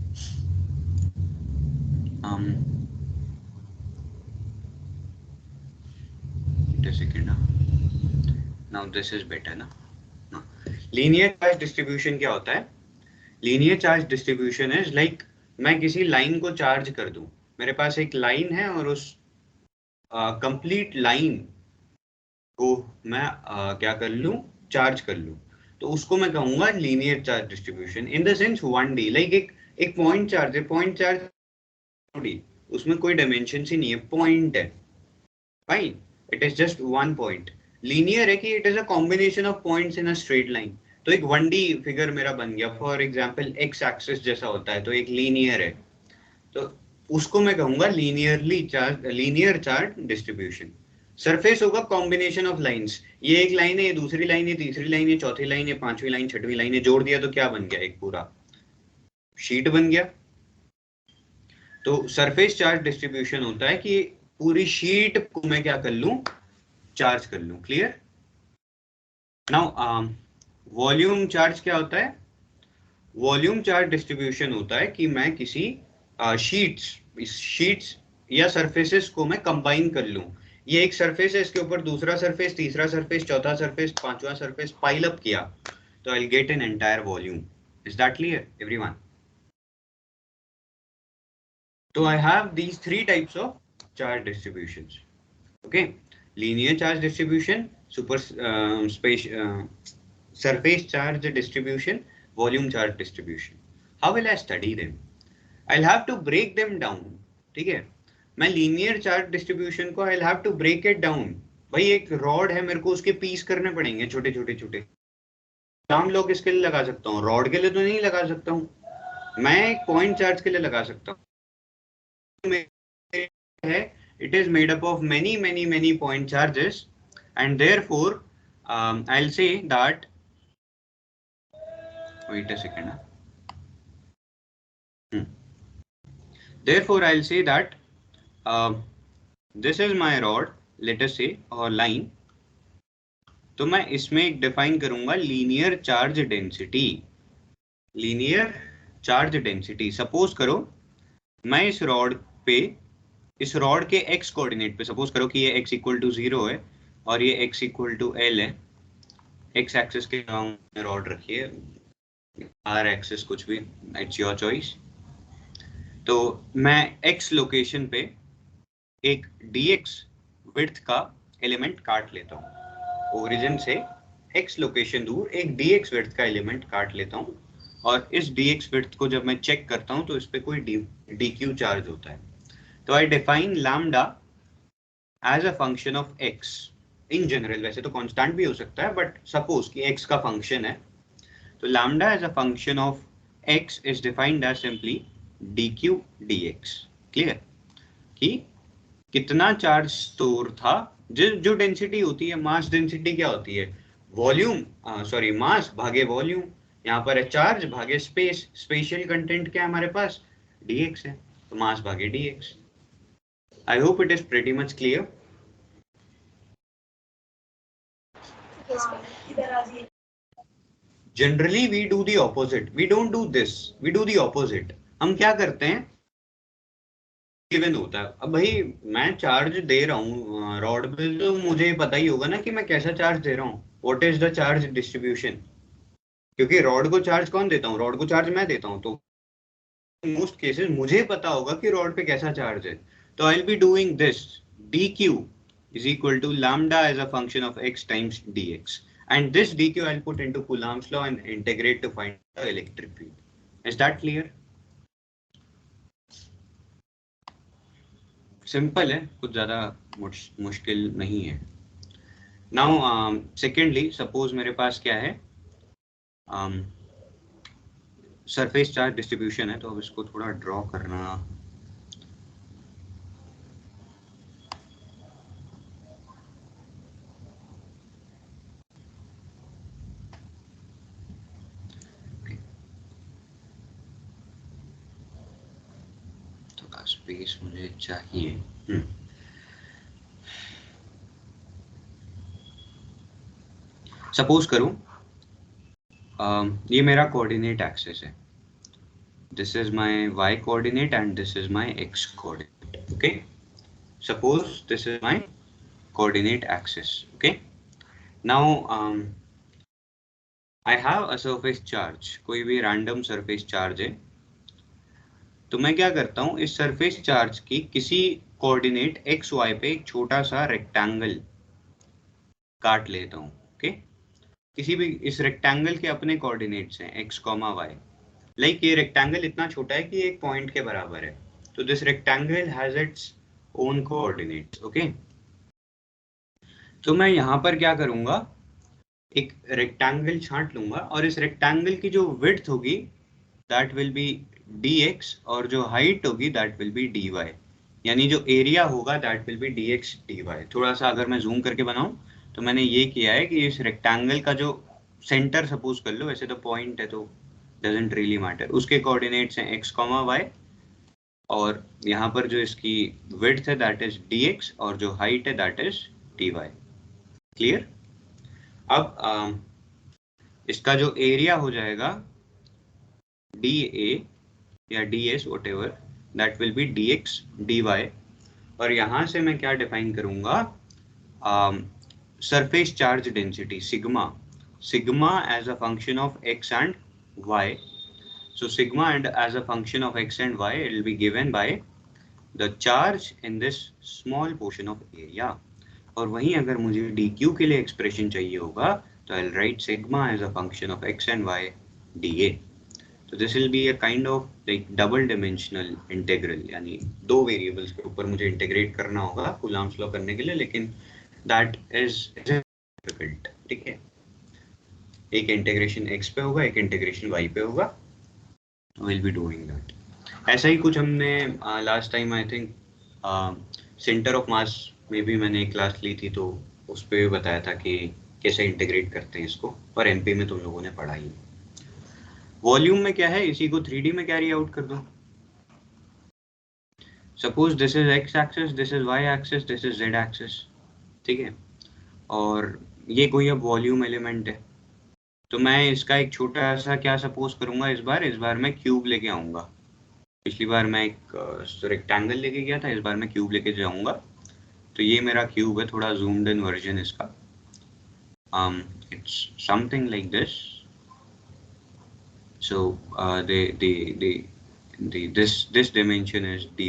a second. Now this is better ना. लीनियर चार्ज डिस्ट्रीब्यूशन क्या होता है? Linear charge distribution is like मैं किसी लाइन को चार्ज कर दूं. मेरे पास एक लाइन है और उस कंप्लीट लाइन को मैं क्या कर लूं, चार्ज कर लूं, तो उसको मैं कहूंगा linear charge distribution. In the sense 1D, like एक पॉइंट चार्ज है. पॉइंट चार्ज उसमें कोई डायमेंशन ही नहीं है, पॉइंट है. Fine, it is just one point. Linear है कि it is a combination of points in a straight line. तो एक 1D फिगर मेरा बन गया. फॉर एग्जांपल एक्स एक्सिस जैसा होता है, तो एक लीनियर है, तो उसको मैं कहूंगा लीनियर चार्ज डिस्ट्रीब्यूशन. सरफेस होगा कॉम्बिनेशन ऑफ लाइंस. ये एक लाइन है, ये दूसरी लाइन है, तीसरी लाइन है, चौथी लाइन है, पांचवी लाइन, छठवीं लाइन है, जोड़ दिया तो क्या बन गया? एक पूरा शीट बन गया. तो सरफेस चार्ज डिस्ट्रीब्यूशन होता है कि पूरी शीट को मैं क्या कर लूं, चार्ज कर लूं. क्लियर? नाउ वॉल्यूम चार्ज क्या होता है? वॉल्यूम चार्ज डिस्ट्रीब्यूशन होता है कि मैं किसी शीट्स या सरफेसेस को मैं कंबाइन कर लूं. ये एक सरफेस है, इसके ऊपर दूसरा सरफेस, तीसरा सरफेस, चौथा सरफेस, पांचवा सरफेस पाइल अप किया, तो I will get an entire volume. Is that clear everyone? So I have these three types of charge distributions. Okay, linear charge distribution, surface charge distribution, volume charge distribution. How will I study them? I'll have to break them down. ठीक है, मैं linear charge distribution को I'll have to break it down. भाई एक rod है, मेरे को उसके पीस करने पड़ेंगे छोटे छोटे छोटे. नाम लो किसके लिए लगा सकता हूँ? रॉड के लिए तो नहीं लगा सकता हूँ. मैं एक पॉइंट चार्ज के लिए लगा सकता हूँ. It is made up of many point charges, and therefore I'll say that, wait a second. Therefore I'll say that this is my rod, let us say, or line. तो मैं इसमें एक define करूंगा linear charge density. Linear charge density, suppose करो मैं इस rod पे, इस रॉड के x कोऑर्डिनेट पे, सपोज करो कि ये x इक्वल टू 0 है और ये x इक्वल टू L है. x एक्सिस के नाम रॉड रखिए, r एक्सिस कुछ भी, इट्स योर चॉइस. तो मैं x लोकेशन पे एक dx विड्थ का एलिमेंट काट लेता हूँ. ओरिजिन से x लोकेशन दूर एक dx विड्थ का एलिमेंट काट लेता हूँ, और इस dx विड्थ को जब मैं चेक करता हूँ तो इस पे कोई dq चार्ज होता है. तो I define lambda as a function of x in general. वैसे तो कांस्टेंट भी हो सकता है, बट सपोज कि x का फंक्शन है, तो lambda as a function of x is defined as simply dq dx. Clear? कि कितना चार्ज स्टोर था, जो डेंसिटी होती है, मास डेंसिटी क्या होती है? वॉल्यूम, सॉरी, मास भागे वॉल्यूम. यहाँ पर है चार्ज भागे स्पेस. स्पेशियल कंटेंट क्या है हमारे पास? dx है, तो मास भागे dx. I hope it is pretty much clear. Generally we do the opposite. We don't do this. We do the opposite. हम क्या करते हैं? गिवन होता है. अब भाई मैं चार्ज दे रहा हूँ रॉड पे, तो मुझे पता ही होगा ना कि मैं कैसा चार्ज दे रहा हूँ. What is the charge distribution? क्योंकि रॉड को चार्ज कौन देता हूँ? रॉड को चार्ज मैं देता हूँ, तो मोस्ट केसेस मुझे पता होगा कि रॉड पे कैसा चार्ज है. तो I'll be doing this. dq is equal to lambda as a function of x times dx, and this dq I'll put into Coulomb's law and integrate to find the electric field. Is that clear? Simple है, कुछ ज्यादा मुश्किल नहीं है. Now secondly, suppose मेरे पास क्या है, surface charge distribution है, तो अब इसको थोड़ा ड्रॉ करना. थोड़ा स्पेस मुझे चाहिए. सपोज करूं ये मेरा कोऑर्डिनेट एक्सिस है. This is my y coordinate and this is my x coordinate. Okay, suppose this is my coordinate axis. Okay, now I have a surface charge, कोई भी random surface charge है, तो मैं क्या करता हूँ, इस सरफेस चार्ज की किसी कोऑर्डिनेट एक्स वाई पे एक छोटा सा रेक्टेंगल काट लेता हूँ. ओके, किसी भी इस रेक्टेंगल के अपने कोऑर्डिनेट्स हैं एक्स कॉमा वाई. लाइक ये रेक्टेंगल इतना छोटा है कि एक पॉइंट के बराबर है, तो this rectangle has its own coordinates. Okay, तो मैं यहाँ पर क्या करूंगा, एक रेक्टेंगल छांट लूंगा और इस रेक्टेंगल की जो विड्थ होगी दैट विल बी dx और जो हाइट होगी दैट विल बी dy, यानी जो एरिया होगा that will B dx dy. थोड़ा सा अगर मैं जूम करके बनाऊं तो मैंने ये किया है कि इस रेक्टेंगल का जो सेंटर सपोज कर लो, वैसे तो पॉइंट है तो डजंट रियली मैटर, उसके कोऑर्डिनेट्स हैं x, y और यहाँ पर जो इसकी विड्थ है दैट इज dx और जो हाइट है दैट इज dy. क्लियर? अब इसका जो एरिया हो जाएगा dA या ds whatever that will be dx dy, और यहाँ से मैं क्या डिफाइन करूंगा, surface charge density sigma as a function of x and y. So sigma and as a function of x and y, it will be given by the charge in this small portion of area. और वहीं अगर मुझे dq के लिए expression चाहिए होगा तो I'll write sigma as a function of x and y dA. तो this will be a kind of like double dimensional integral, यानी दो वेरिएबल्स के ऊपर मुझे इंटीग्रेट करना होगा कूलम्ब्स लॉ करने के लिए, लेकिन दैट इज डिफिकल्ट. ठीक है, एक इंटीग्रेशन x पे होगा, एक इंटीग्रेशन y पे होगा. Will be doing that. ऐसा ही कुछ हमने last time I think centre of mass में भी मैंने एक क्लास ली थी, तो उस पर बताया था कि कैसे इंटीग्रेट करते हैं इसको, और एमपी में तुम लोगों ने पढ़ा ही. वॉल्यूम में क्या है, इसी को 3D में कैरी आउट कर दो. Suppose this is x axis, this is y axis, this is z axis. ठीक है, और ये कोई अब वॉल्यूम एलिमेंट है, तो मैं इसका एक छोटा सा क्या सपोज करूंगा, इस बार मैं क्यूब लेके आऊंगा. पिछली बार मैं एक रेक्टेंगल लेके गया था, इस बार मैं क्यूब लेके जाऊंगा. तो ये मेरा क्यूब है, थोड़ा जूम्ड इन वर्जन इसका. It's something like this. So this dimension is dy,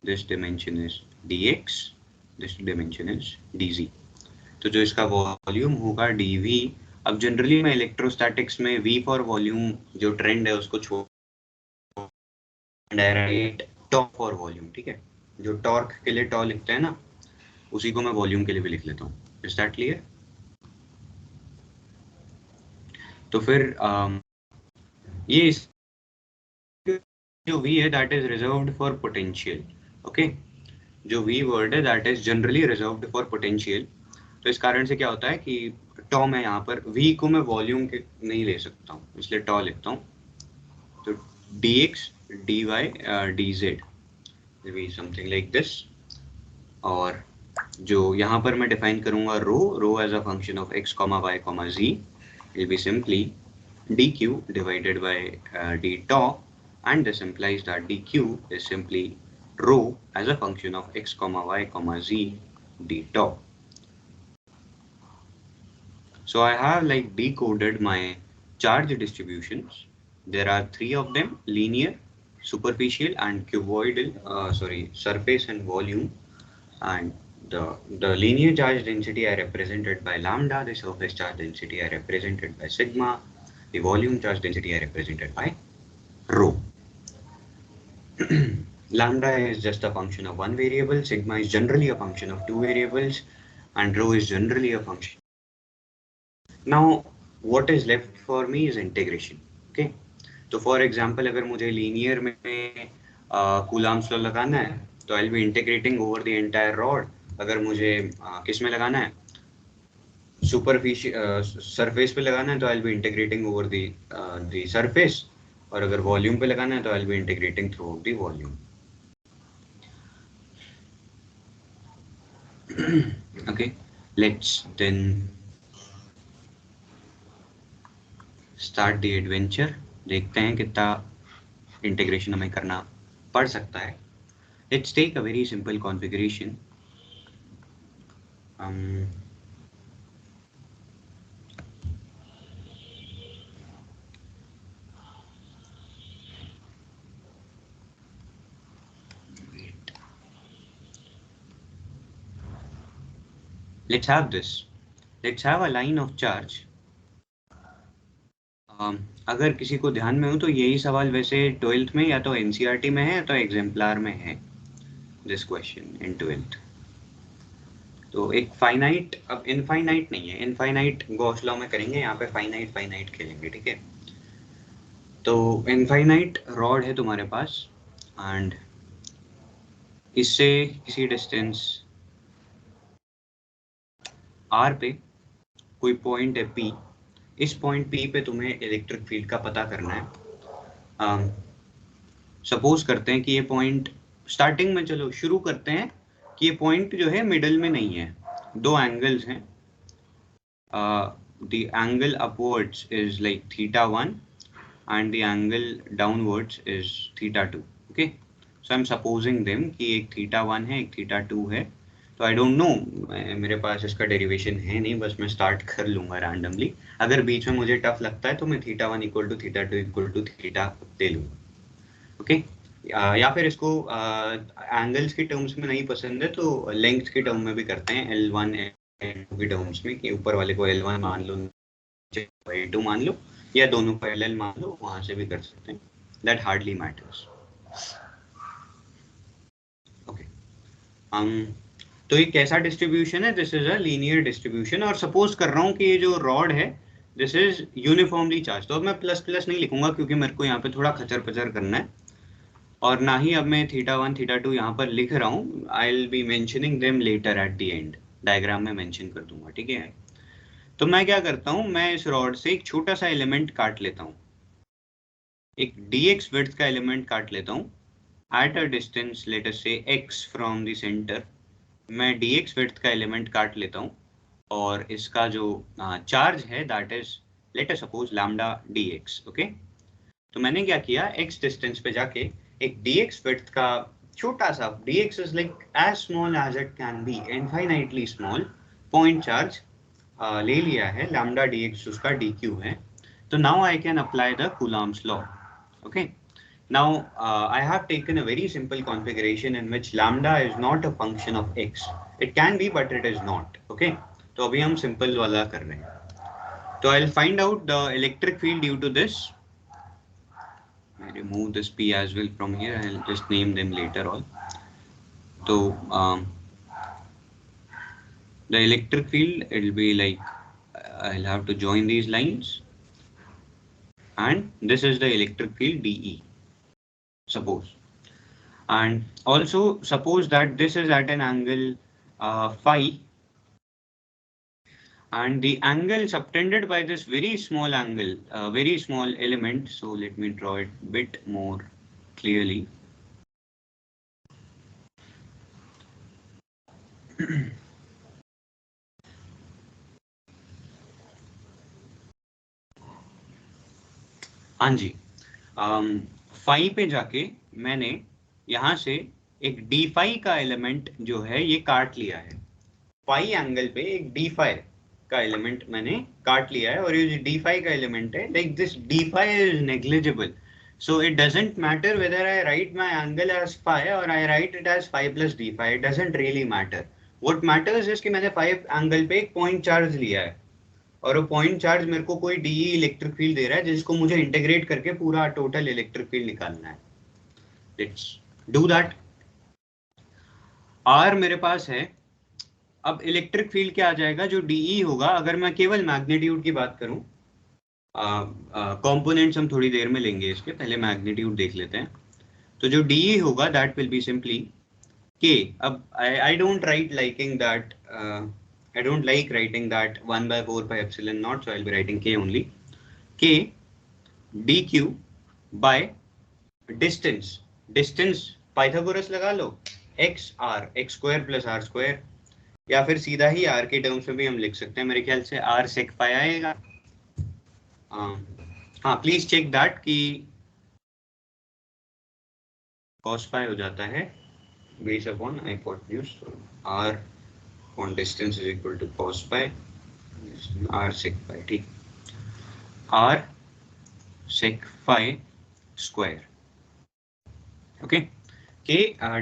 this dimension is dx, this dimension is dz. तो जो इसका वॉल्यूम होगा dv. अब जनरली मैं इलेक्ट्रोस्टैटिक्स में v फॉर वॉल्यूम जो ट्रेंड है उसको छोड़ टॉर्क फॉर वॉल्यूम. ठीक है, जो टॉर्क के लिए टॉ लिखते हैं ना, उसी को मैं वॉल्यूम के लिए भी लिख लेता हूँ. Is that clear? तो फिर ये जो v है that is reserved for potential. Okay, जो v वर्ड है that is generally reserved for potential. तो इस कारण से क्या होता है कि टॉ में यहाँ पर v को मैं वॉल्यूम के नहीं ले सकता हूँ, इसलिए टॉ लिखता हूँ. तो dx dy dz will be something like this. और जो यहाँ पर मैं डिफाइन करूंगा rho as a function of x, y, z will be simply dq divided by d tau, and this implies that dq is simply rho as a function of x, y, z d tau. So I have like decoded my charge distributions. There are three of them: linear, superficial, and cuboidal. Surface and volume. And the linear charge density I represented by lambda. The surface charge density I represented by sigma. The volume charge density I represented by rho. Lambda is just a function of one variable, sigma is generally a function of two variables, and rho is generally a function. Now what is left for me is integration. Okay, so for example अगर मुझे linear में Coulomb's law लगाना है तो I'll be integrating over the entire rod. अगर मुझे किस में लगाना है, सुपरफिशियल सरफेस पे लगाना है तो I'll be integrating over the surface, और अगर वॉल्यूम पे लगाना है तो I'll be integrating throughout the volume. Okay, let's then start the adventure. देखते हैं कितना इंटीग्रेशन हमें करना पड़ सकता है. Let's take a very simple configuration. let's have this. Let's have a line of charge. अगर किसी को ध्यान में हो तो यही सवाल वैसे 12th में या तो एनसीईआरटी में है या तो एग्जाम्पलर में है, दिस क्वेश्चन इन 12th. तो एक फाइनाइट, अब इनफाइनाइट नहीं है, इनफाइनाइट गॉस लॉ में करेंगे, यहाँ पे फाइनाइट फाइनाइट खेलेंगे, ठीक है. तो इनफाइनाइट रॉड है तुम्हारे पास एंड इससे किसी डिस्टेंस r पे कोई पॉइंट है p, इस पॉइंट p पे तुम्हें इलेक्ट्रिक फील्ड का पता करना है. सपोज करते हैं कि ये पॉइंट स्टार्टिंग में, चलो शुरू करते हैं कि ये पॉइंट जो है मिडल में नहीं है, दो एंगल्स हैं. The angle upwards is like θ1 and the angle downwards is θ2. okay, so I'm supposing them कि एक θ1 है, एक θ2 है. तो आई डोंट नो, मेरे पास इसका डेरिवेशन है नहीं, बस मैं स्टार्ट कर लूंगा रैंडमली. अगर बीच में मुझे टफ लगता है तो मैं θ1 इक्वल टू θ2 इक्वल टू θ दे लूंगा. ओके, या फिर इसको एंगल्स की टर्म्स में नहीं पसंद है तो लेंथ की टर्म में भी करते हैं, L1 L2 की टर्म्स में, कि ऊपर वाले को L1 मान लो, L2 मान लो, या दोनों पैरेलल मान लो, वहां से भी कर सकते हैं. That hardly matters. ओके, तो ये कैसा डिस्ट्रीब्यूशन है? This is a linear distribution. और सपोज कर रहा हूँ कि ये जो रॉड है दिस इज यूनिफॉर्मली चार्ज. तो अब मैं प्लस प्लस नहीं लिखूंगा क्योंकि मेरे को यहाँ पे थोड़ा खचर पचर करना है, और ना ही अब मैं θ1 θ2 यहाँ पर लिख रहा हूँ. I will be mentioning them later at the end, diagram में मेंशन कर दूंगा, ठीक है. तो मैं क्या करता हूँ, मैं इस रॉड से एक छोटा सा एलिमेंट काट लेता हूँ, एक dx विड्थ का एलिमेंट काट लेता हूँ at a distance let us से x फ्रॉम द सेंटर. मैं dx विड्थ का एलिमेंट काट लेता हूँ और इसका जो चार्ज है that is late us suppose lambda dx. Okay, तो मैंने क्या किया, x डिस्टेंस पे जाके एक dx विड्थ का छोटा सा, dx is like as small as it can be, infinitely small point charge ले लिया है. लैम्डा dx उसका dq है. तो now I can apply the Coulomb's law. Okay, now I have taken a very simple configuration in which lambda is not a function of x. It can be but it is not. Okay, तो अभी हम simple वाला कर रहे हैं. तो I'll find out the electric field due to this. I remove this p as well from here. I'll just name them later on. So the electric field, it will be like I'll have to join these lines, and this is the electric field dE, suppose. And also suppose that this is at an angle phi, and the angle subtended by this very small angle, very small element. So let me draw it a bit more clearly. हाँ जी, phi पे जाके मैंने यहाँ से एक D phi का element जो है ये काट लिया है. फाई एंगल पे एक डी फाई का एलिमेंट मैंने काट लिया है, और ये जो डी फाई का एलिमेंट है, like this D phi is negligible. So it doesn't matter whether I write my angle as phi or I write it as phi plus d phi. It doesn't really matter. What matters is कि मैंने phi angle पे एक point charge लिया है, और वो point charge मेरे को कोई डी इलेक्ट्रिक फील्ड दे रहा है जिसको मुझे इंटीग्रेट करके पूरा टोटल इलेक्ट्रिक फील्ड निकालना है. Let's do that. आर मेरे पास है. अब इलेक्ट्रिक फील्ड क्या आ जाएगा, जो डीई होगा, अगर मैं केवल मैग्नीट्यूड की बात करूं, कंपोनेंट्स हम थोड़ी देर में लेंगे, इसके पहले मैग्नीट्यूड देख लेते हैं. तो जो डीई होगा दैट विल बी सिंपली के. अब I don't write liking that, I don't like writing that 1 by 4 pi epsilon naught, so I'll be writing k only. K dq by distance. Distance Pythagoras लगा लो, x r, x square plus r square, या फिर सीधा ही r के terms में भी हम लिख सकते हैं. मेरे ख्याल से r sec phi आएगा. हाँ, प्लीज चेक दैट कि cos phi हो जाता है base upon hypotenuse r upon distance is equal to cos pi r sec phi, ठीक, r sec phi square, okay, k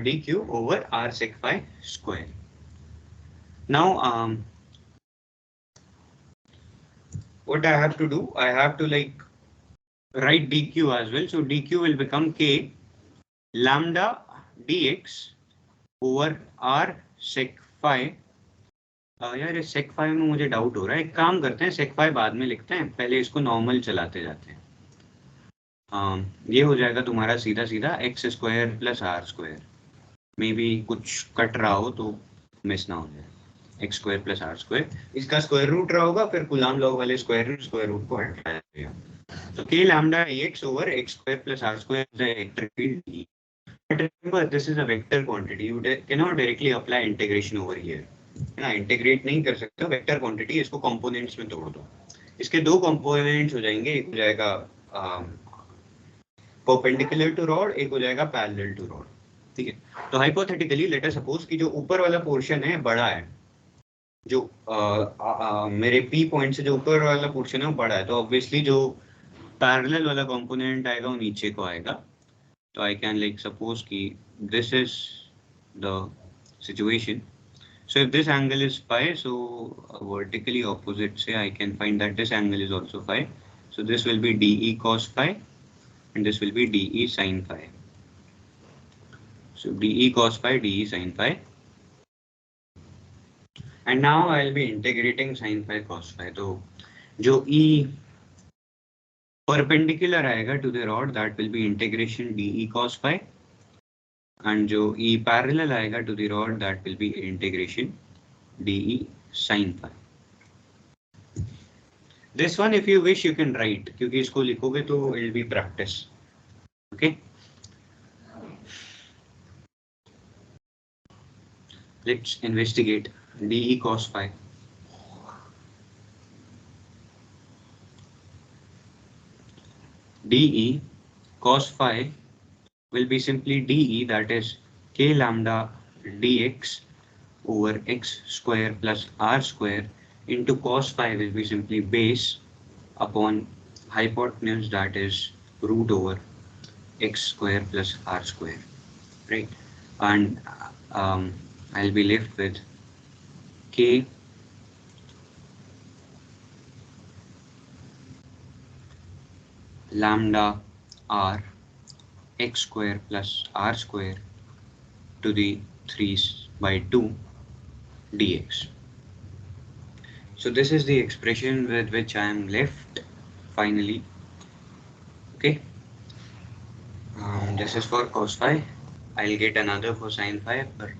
dq over r sec phi square. Now what I have to do, I have to like write dq as well. So dq will become k lambda dx over r sec phi. यार इस sec phi में मुझे doubt हो रहा है, एक काम करते हैं sec phi बाद में लिखते हैं, पहले इसको नॉर्मल चलाते जाते हैं। ये हो जाएगा तुम्हारा सीधा सीधा X square plus R square, maybe कुछ कट रहा हो तो मिस ना हो जाए, X square plus R square, इसका स्क्वायर रूट रहा होगा, फिर कुलाम लॉग वाले स्क्वायर रूट को हटाया जाएगा, तो K lambda X over X square plus R square is a vector field. But remember this is a vector quantity, you cannot directly apply integration over here, है ना, integrate नहीं कर सकते वेक्टर क्वांटिटी, इसको कंपोनेंट्स में तोड़ दो, इसके दो कंपोनेंट्स हो जाएंगे, एक हो जाएगा परपेंडिकुलर टू रॉड, एक हो जाएगा पैरेलल टू रॉड, ठीक है। तो हाइपोथेटिकली लेट अस सपोज कि जो ऊपर वाला पोर्शन है बड़ा है, जो मेरे पी पॉइंट से जो ऊपर वाला पोर्शन है वो बड़ा है, तो ऑब्वियसली जो पैरेलल वाला कंपोनेंट आएगा वो नीचे को आएगा, तो आई कैन लाइक सपोज कि this is the situation, so if this angle is phi, so vertically opposite say I can find that this angle is also phi, so this will be DE cos phi and this will be DE sin phi, so DE cos phi, DE sin phi, and now I'll be integrating sin phi cos phi, तो जो E perpendicular आएगा to the rod that will be integration DE cos phi, and जो E parallel आएगा to the rod that will be integration DE sin phi. This one if you wish you can write, क्योंकि इसको लिखोगे तो it will be practice, okay. Let's investigate DE cos phi. DE cos phi will be simply DE, that is k lambda dx over x square plus r square into cos phi will be simply base upon hypotenuse, that is root over x square plus r square, right? And I'll be left with k lambda r x square plus r square to the 3/2 dx. So this is the expression with which I am left finally, okay. This is for cos phi, I'll get another for sin phi, but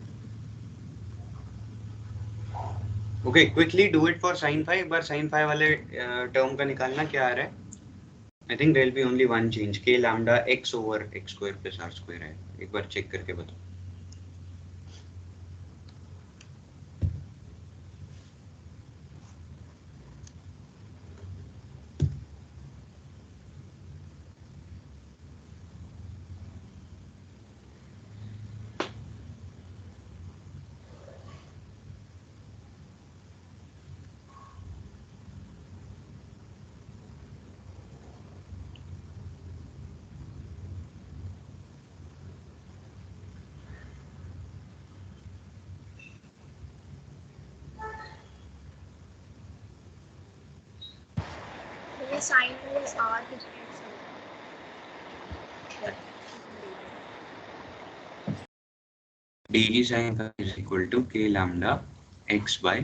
okay, quickly do it for sin phi, एक बार sin phi वाले term का निकालना क्या आ रहा है, I think there will be only one change, k lambda x over x square plus r square है, एक बार check करके बताओ। The sign is R DE sin phi is equal to k lambda x by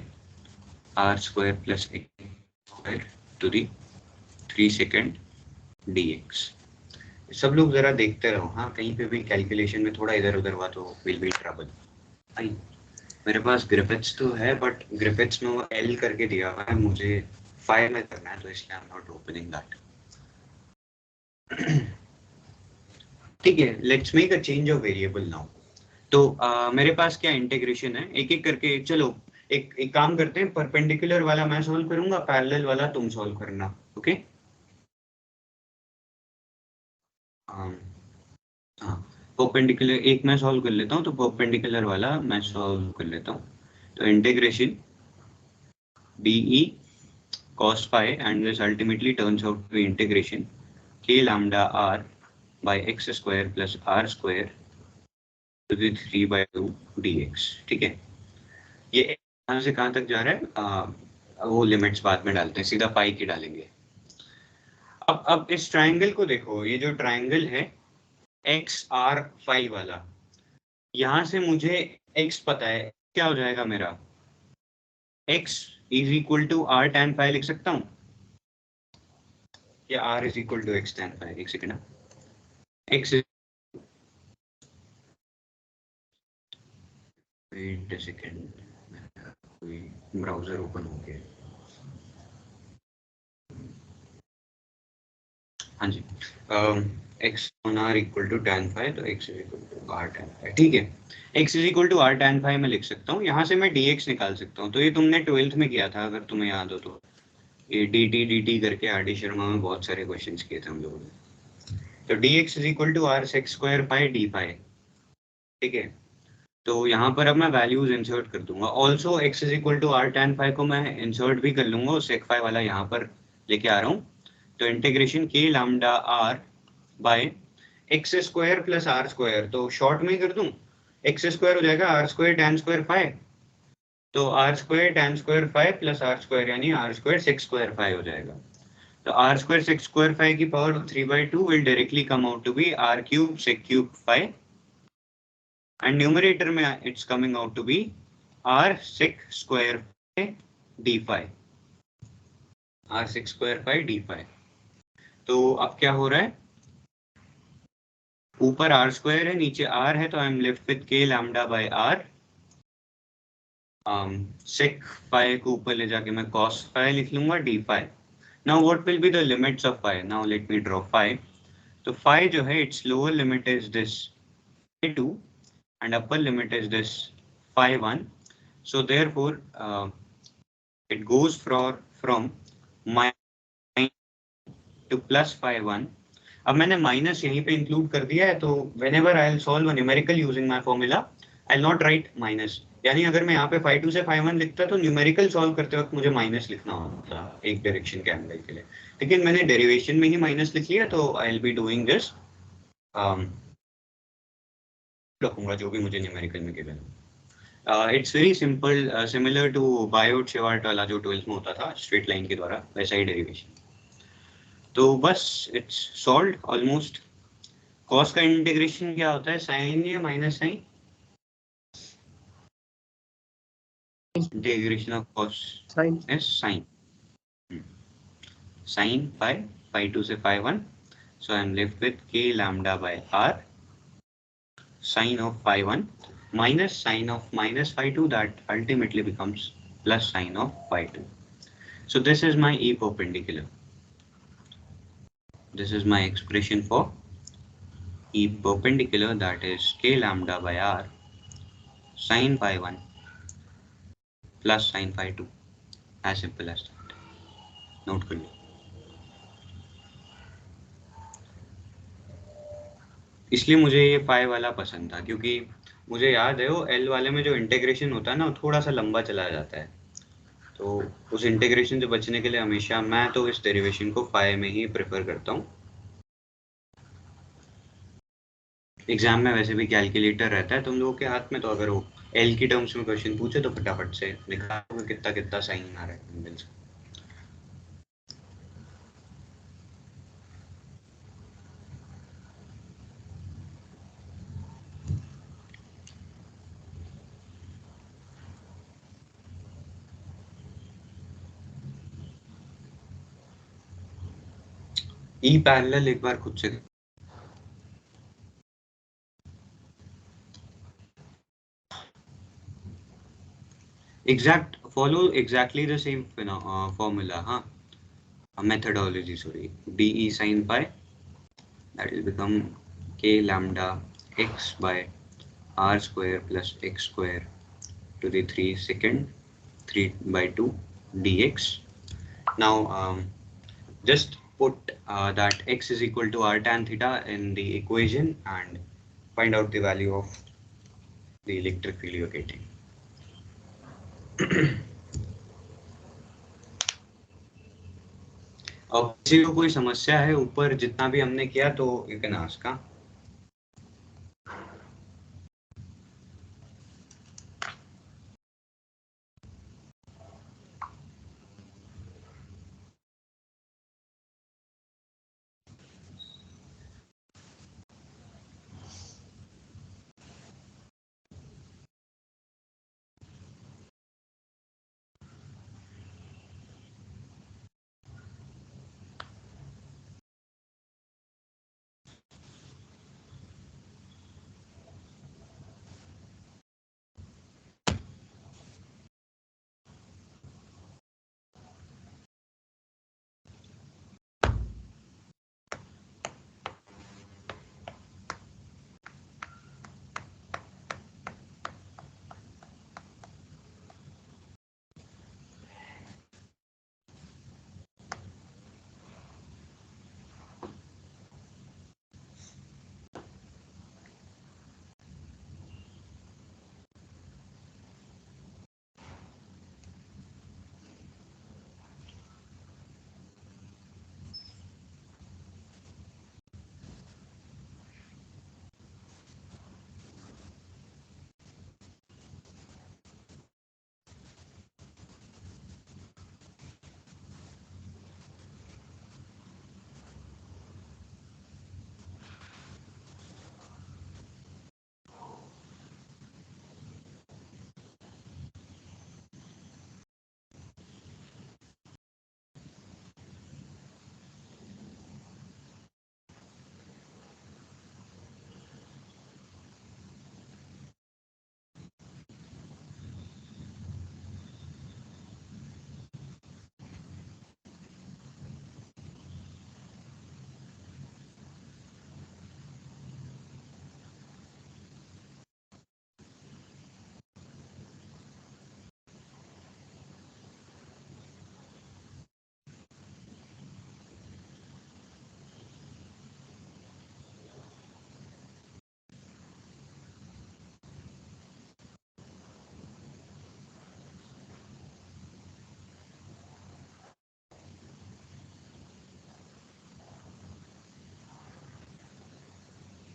r square plus x square to the 3 dx. सब लोग जरा देखते रहो, हाँ, कहीं पे भी कैलकुलेशन में थोड़ा इधर उधर हुआ तो विल बी ट्रबल। मेरे पास ग्रिफिथ्स तो है, बट ग्रिफिथ्स में वो एल करके दिया हुआ है, मुझे 5 में करना है, तो इसलिए I am not opening that. ठीक है, let's make a change of variable now. तो मेरे पास क्या इंटीग्रेशन है, एक एक करके चलो, एक काम करते हैं, परपेंडिकुलर वाला मैं सॉल्व करूंगा, पैरेलल वाला तुम सॉल्व करना, ओके। हाँ, परपेंडिकुलर एक मैं सॉल्व कर लेता हूँ, तो परपेंडिकुलर वाला मैं सॉल्व कर लेता हूँ। तो integration dE cos phi, and this ultimately turns out to be integration k lambda r by x square plus r square to the 3/2 dx. ठीक है, ये कहाँ से कहाँ तक जा रहा है वो लिमिट्स बाद में डालते हैं, सीधा पाई की डालेंगे. अब इस ट्रायंगल को देखो, ये जो ट्रायंगल है एक्स आर फाई वाला, यहां से मुझे x पता है, क्या हो जाएगा मेरा x is equal to R tan phi लिख सकता हूं, या r is equal to x tan phi. एक second, x wait a second, कोई ब्राउजर ओपन हो गया. हाँ जी, x on r equal to tan phi, तो x is equal to r tan phi. ठीक है, x is equal to r tan phi मैं लिख सकता हूँ. यहाँ से मैं dx निकाल सकता हूँ. तो ये तुमने 12th में किया था, अगर तुम्हें याद हो तो. ये dt करके आर डी शर्मा में बहुत सारे क्वेश्चंस किए थे हम लोगों ने. तो dx is equal to r sec square phi d phi. ठीक है, तो यहाँ पर अब मैं वैल्यूज इंसर्ट कर दूंगा. Also x is equal to r tan phi को मैं इंसर्ट भी कर लूंगा, और sec फाई वाला यहाँ पर लेके आ रहा हूँ. तो integration k lambda r by X square plus R square, तो शॉर्ट में कर दूं, एक्स स्क्वायर हो जाएगा R square tan square phi, तो R square tan square phi plus R square, यानी R square sec square phi हो जाएगा. तो R square sec square phi की power 3/2 will directly come out to be R cube sec cube phi, and numerator में it's coming out to be R sec square phi D phi, R sec square phi D phi. तो अब क्या हो रहा है, ऊपर are square है, नीचे आर है, तो I am left with K lambda by R. Sec phi को ऊपर ले जाके मैं कॉस फाई लिख लूंगा D phi. Now what will be the limits of phi? Now let me draw phi. तो फाई जो है, it's lower limit is this 2 and upper limit is this phi 1. So therefore it goes from minus to plus phi 1. अब मैंने minus यहीं पे include कर दिया है, तो whenever I'll solve a numerical using my formula, I'll not write minus. यानी अगर मैं यहाँ पे phi 2 से phi 1 लिखता तो न्यूमेरिकल सॉल्व करते वक्त मुझे माइनस लिखना होता एक डायरेक्शन के एंगल के लिए, लेकिन मैंने डेरिवेशन में ही माइनस लिख लिया. तो I'll be doing this रखूंगा जो भी मुझे न्यूमेरिकल में given. It's very simple, similar to Biot Savart वाला जो 12th में होता था स्ट्रेट लाइन के द्वारा, वैसा ही डेरिवेशन. तो बस इट्स सॉल्व्ड ऑलमोस्ट. कॉस का इंटीग्रेशन क्या होता है, साइन या minus sine? Integration of cos sine is sine. Sine phi, phi 2 से phi 1, so I am left with K lambda by R sine of phi 1 minus sine of minus phi 2, that ultimately becomes plus sine of phi 2. So this is my E perpendicular. This is my expression for E perpendicular, that is k lambda by r sine phi 1 plus sine phi 2. As simple as that. Note कर लो. इसलिए मुझे ये पाई वाला पसंद था, क्योंकि मुझे याद है वो एल वाले में जो इंटीग्रेशन होता है ना, वो थोड़ा सा लंबा चला जाता है. तो उस इंटीग्रेशन से बचने के लिए हमेशा मैं तो इस डेरिवेशन को फाई में ही प्रेफर करता हूँ. एग्जाम में वैसे भी कैलकुलेटर रहता है तुम लोगों के हाथ में, तो अगर वो एल की टर्म्स में क्वेश्चन पूछे तो फटाफट से निकालोगे कितना कितना साइन आ रहा है एंगल से. ई पैरेलल एक बार खुद से exact follow exactly the same formula, methodology, sorry, dE sin pi, that will become k lambda x by r square plus x square to the 3 second 3/2 dx. Now just put that x is equal to r tan theta in the equation and find out the value of the electric field you're getting. और किसी को कोई समस्या है ऊपर जितना भी हमने किया तो you can ask.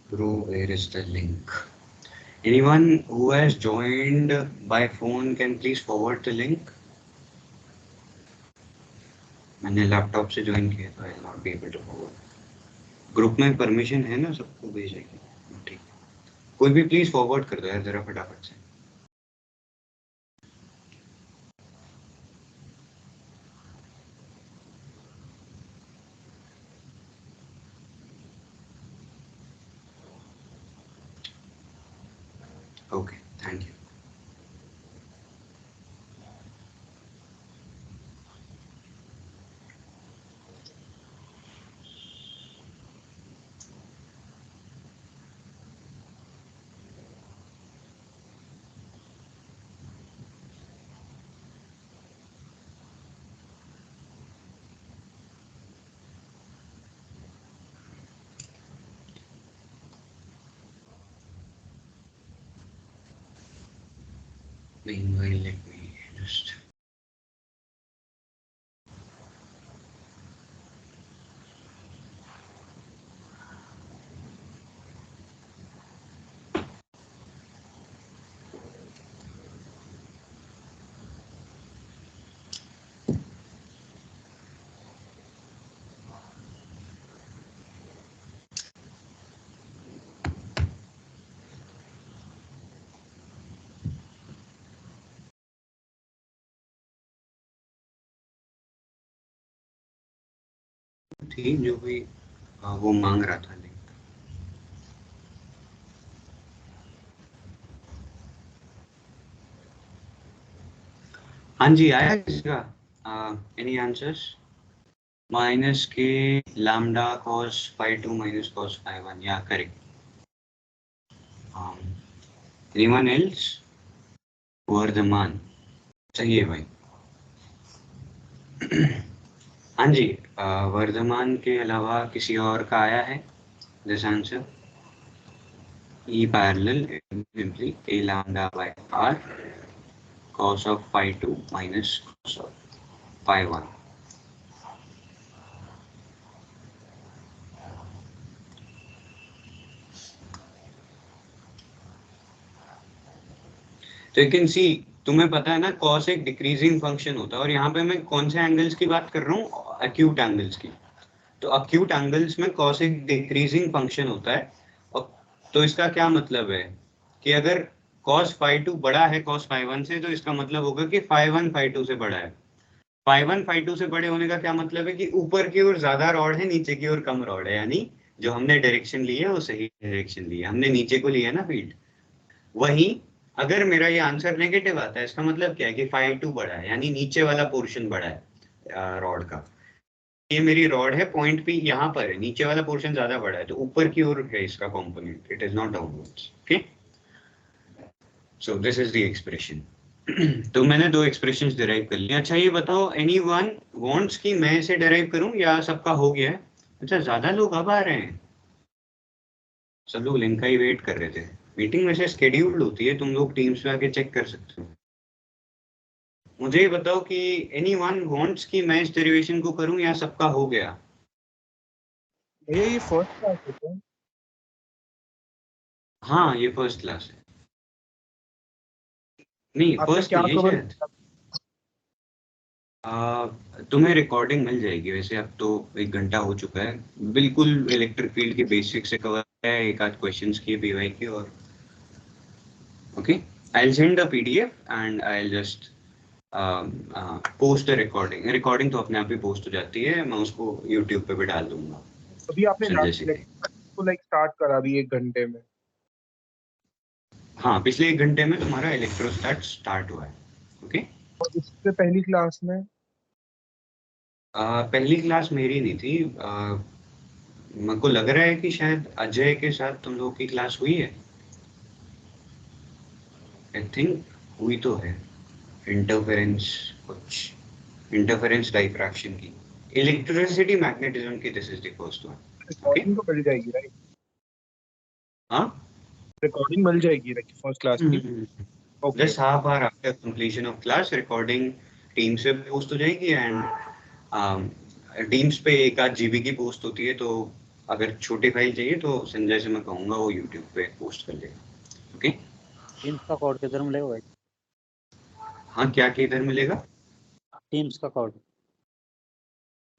Bro, where is the link? Anyone who has joined by phone can please forward the link. मैंने लैपटॉप से ज्वाइन किया तो I not be able to forward. Group में परमिशन है ना सबको भेजेगी? ठीक, कोई भी प्लीज फॉरवर्ड कर दो यार जरा फटाफट से। Okay, thank you. Meanwhile, let me just थी जो भी वो मांग रहा था लिंक। हाँ जी, आया इसका? Any answers? Minus K lambda cos phi 2 minus cos phi 1, या करेक्ट। Anyone else? वर्धमान सही है भाई। हाँ जी, वर्धमान के अलावा किसी और का आया है this answer? E parallel simply a lambda by r cos of phi 2 minus cos of phi 1. तो यू कैन सी, तुम्हें पता है ना cos एक डिक्रीजिंग फंक्शन होता है, और यहाँ पे मैं कौन से एंगल्स की बात कर रहा हूँ, एक्यूट एंगल्स की। तो एक्यूट एंगल्स में cos एक डिक्रीजिंग फंक्शन होता है। और तो इसका क्या मतलब है कि अगर cos phi 2 बड़ा है cos phi 1 से, तो इसका मतलब होगा कि phi 1 phi 2 से बड़ा है। phi 1 phi 2 से बड़े होने का क्या मतलब है कि ऊपर की ओर ज्यादा रॉड है, नीचे की ओर कम रॉड है, यानी जो हमने डायरेक्शन ली है वो सही डायरेक्शन ली है, हमने नीचे को लिया है ना फील्ड। वहीं अगर मेरा ये आंसर नेगेटिव आता है, इसका मतलब क्या है कि phi 2 बड़ा है, यानी नीचे वाला पोर्शन बड़ा है रॉड का। ये मेरी रॉड है, पॉइंट पी यहाँ पर है, नीचे वाला पोर्शन ज्यादा बड़ा है, तो ऊपर की ओर है इसका component, it is not downwards. Okay, so this is the expression. तो मैंने दो एक्सप्रेशंस डिराइव कर लिए। अच्छा ये बताओ, एनीवन वांट्स कि मैं इसे डिराइव करूं या सबका हो गया है? अच्छा ज्यादा लोग अब आ रहे हैं, सब लोग लिंक का ही वेट कर रहे थे। मीटिंग वैसे स्केड्यूल्ड होती है, तुम लोग टीम्स में आके चेक कर सकते हो। मुझे ये बताओ कि एनीवन वांट्स कि मैं इस डेरिवेशन को करूं या सबका हो गया? ये फर्स्ट क्लास है क्या? हाँ ये फर्स्ट क्लास है। नहीं आपने फर्स्ट क्या नहीं है कवर शायद। तुम्हें रिकॉर्डिंग मिल जाएगी वैसे, अब तो 1 घंटा हो चुका है, बिल्कुल इलेक्ट्रिक फील्ड के बेसिक से कवर है, एक आध क्वेश्चंस किए पीवाई के। और okay, I will send the PDF and I will just post the recording. Recording तो अपने आप ही पोस्ट हो जाती है, मैं उसको यूट्यूब पे भी डाल दूंगा अभी आपने संजय से। लाइक स्टार्ट करा अभी 1 घंटे में? हाँ पिछले 1 घंटे में तुम्हारा इलेक्ट्रोस्टैट स्टार्ट हुआ है। ओके, और इससे पहली क्लास में? पहली क्लास मेरी नहीं थी। मेरे को लग रहा है कि शायद अजय के साथ तुम लोगों की क्लास हुई है, आई थिंक हुई तो है। इंटरफेरेंस, कुछ इंटरफेरेंस डाइफ्रैक्शन की, इलेक्ट्रिसिटी मैग्नेटिज्म की, this is the first one. Okay, recording तो मिल जाएगी राइट? हाँ रिकॉर्डिंग मिल जाएगी राइट फर्स्ट क्लास की? Okay. Just half hour after completion of class recording team से पोस्ट हो जाएगी, एंड टीम्स पे 1 आध GB की पोस्ट होती है, तो अगर छोटी फाइल चाहिए तो संजय से मैं कहूँगा वो यूट्यूब पे पोस्ट कर देगा। ओके, टीम्स का कोड किधर मिलेगा भाई? हाँ क्या किधर मिलेगा? टीम्स का कोड?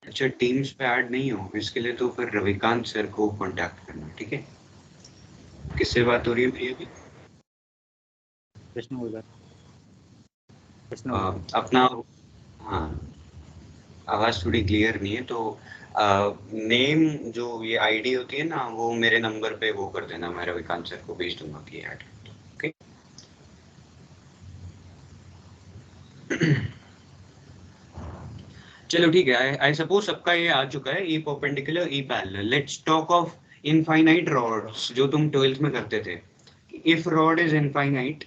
अच्छा टीम्स पे ऐड नहीं हो, इसके लिए तो फिर रविकांत सर को कांटेक्ट करना, ठीक है? किससे बात हो रही है मेरी अभी? कृष्ण उधर, कृष्ण अपना, हाँ आवाज थोड़ी क्लियर नहीं है, तो नेम जो ये आईडी होती है ना, वो मेरे नंबर पे वो कर देना, मैं रविकांत सर को भेज दूंगा कि ऐड। ओके, चलो ठीक है, आई सपोज सबका ये आ चुका है, E perpendicular E parallel. Let's talk of infinite rods, जो तुम 12th में करते थे। इफ रॉड इज इनफाइनाइट,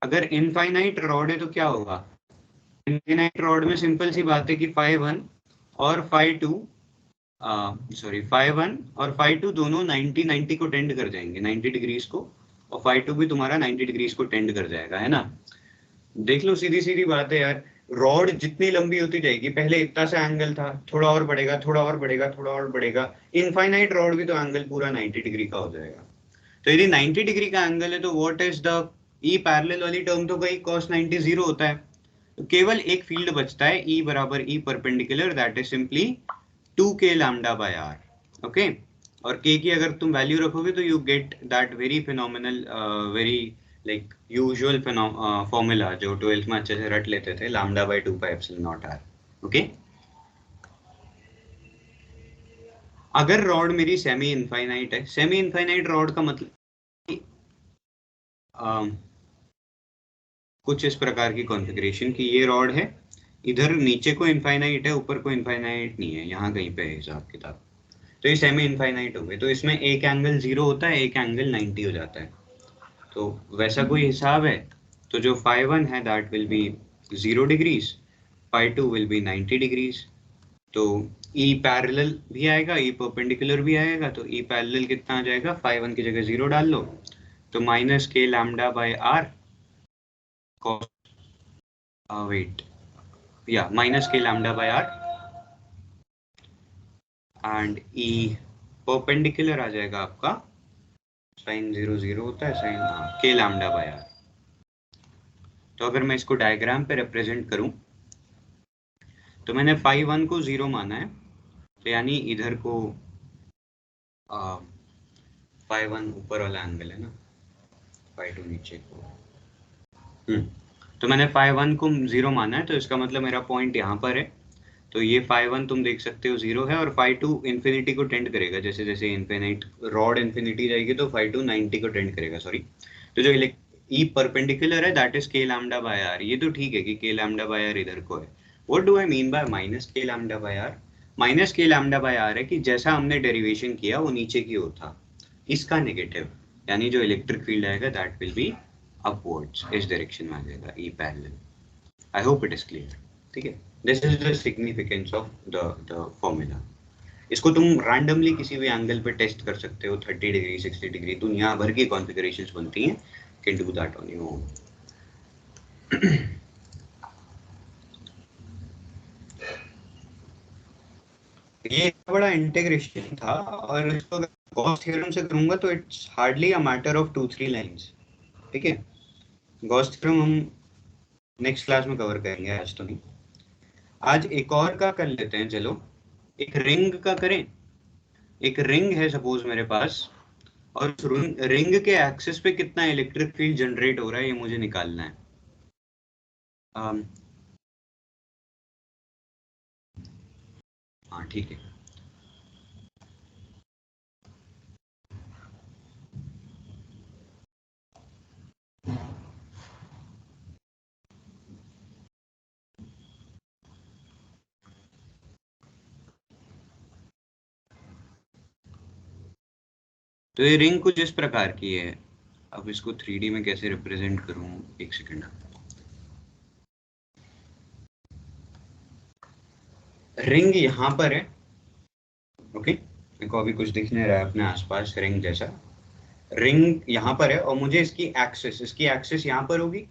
अगर इनफाइनाइट रॉड है तो क्या होगा? इनफाइनाइट रॉड में सिंपल सी बात है कि phi 1 और phi 2 phi 1 और phi 2 दोनों 90 को टेंड कर जाएंगे, 90 डिग्रीज को, और phi 2 भी तुम्हारा 90 डिग्रीज को टेंड कर जाएगा, है ना? देख लो सीधी सीधी बात है यार, रॉड जितनी लंबी होती जाएगी, पहले इतना सा एंगल था, थोड़ा और बढ़ेगा, थोड़ा और बढ़ेगा, थोड़ा और बढ़ेगा, इनफाइनाइट रॉड भी तो एंगल पूरा 90 डिग्री का हो जाएगा। तो यदि 90 डिग्री का एंगल है तो what is the E parallel वाली टर्म, तो गई cos 90 0 होता है। तो केवल एक फील्ड बचता है, E बराबर E perpendicular, that is simply 2k lambda by r। Okay, और k की अगर तुम वैल्यू रखोगे तो you get that very phenomenal, very like usual formula जो 12th में अच्छे से रट लेते थे, lambda by 2 pi epsilon not r। Okay, अगर रॉड मेरी सेमी इनफाइनाइट है, सेमी इनफाइनाइट रॉड का मतलब कुछ इस प्रकार की कॉन्फ़िगरेशन की ये रॉड है, इधर नीचे को इनफाइनाइट है, ऊपर को इनफाइनाइट नहीं है, यहाँ कहीं पे है हिसाब किताब, तो ये सेमी इनफाइनाइट हो गए। तो इसमें एक एंगल 0 होता है, एक एंगल 90 हो जाता है। तो वैसा कोई हिसाब है तो जो phi 1 है that will B 0 degrees, phi 2 will be 90 degrees. तो E पैरेलल भी आएगा, E परपेंडिकुलर भी आएगा, तो E पैरेलल कितना आ जाएगा? phi 1 की जगह 0 डाल लो, तो minus k lambda by r cos wait, या minus K lambda by R, and E perpendicular आ जाएगा आपका साइन 0 0 होता है साइन के लैम्डा बाय आर। तो अगर मैं इसको डायग्राम पे रिप्रेजेंट करूं तो मैंने फाई 1 को 0 माना है, तो यानी इधर को फाई 1 ऊपर वाला एंगल है ना, फाई 2 नीचे को। तो मैंने फाई 1 को 0 माना है, तो इसका मतलब मेरा पॉइंट यहाँ पर है। तो ये फाई 1 तुम देख सकते हो 0 है, और फाई 2 इन्फिनिटी को टेंड करेगा। जैसे जैसे इन्फिनिट रॉड इन्फिनिटी जाएगी तो फाई 2 90 को टेंड करेगा, सॉरी। तो जो ई परपेंडिकुलर है that is K lambda by are. ये तो ठीक है कि के लैम्डा बाय आर इधर को है। What do I mean by minus K lambda by are? Minus K lambda by are है कि जैसा हमने डेरिवेशन किया वो नीचे की ओर था, इसका नेगेटिव, यानी जो इलेक्ट्रिक फील्ड आएगा दैट विल बी अपवर्ड्स, इस डायरेक्शन में आ जाएगा, E parallel. I hope it is clear. ठीक है, this is the significance of the formula. इसको तुम रैंडमली किसी भी एंगल पे टेस्ट कर सकते हो, 30 डिग्री 60 डिग्री, दुनिया भर की कॉन्फ़िगरेशंस बनती हैं, can do that on your own. ये बड़ा इंटीग्रेशन था, और इसको अगर गॉस थ्योरम से करूंगा तो it's hardly a matter of 2-3 lines. ठीक है, गॉस थ्योरम हम नेक्स्ट क्लास में कवर करेंगे, आज तो नहीं। आज एक और का कर लेते हैं, चलो एक रिंग का करें। एक रिंग है सपोज मेरे पास, और उस रिंग के एक्सिस पे कितना इलेक्ट्रिक फील्ड जनरेट हो रहा है ये मुझे निकालना है। हाँ ठीक है, तो ये रिंग कुछ इस प्रकार की है। अब इसको 3D में कैसे रिप्रेजेंट करूं, एक सेकंड। रिंग यहाँ पर है, ओके। मेरे को अभी कुछ दिख नहीं रहा है अपने आसपास रिंग जैसा। रिंग यहाँ पर है, और मुझे इसकी एक्सिस यहाँ पर होगी।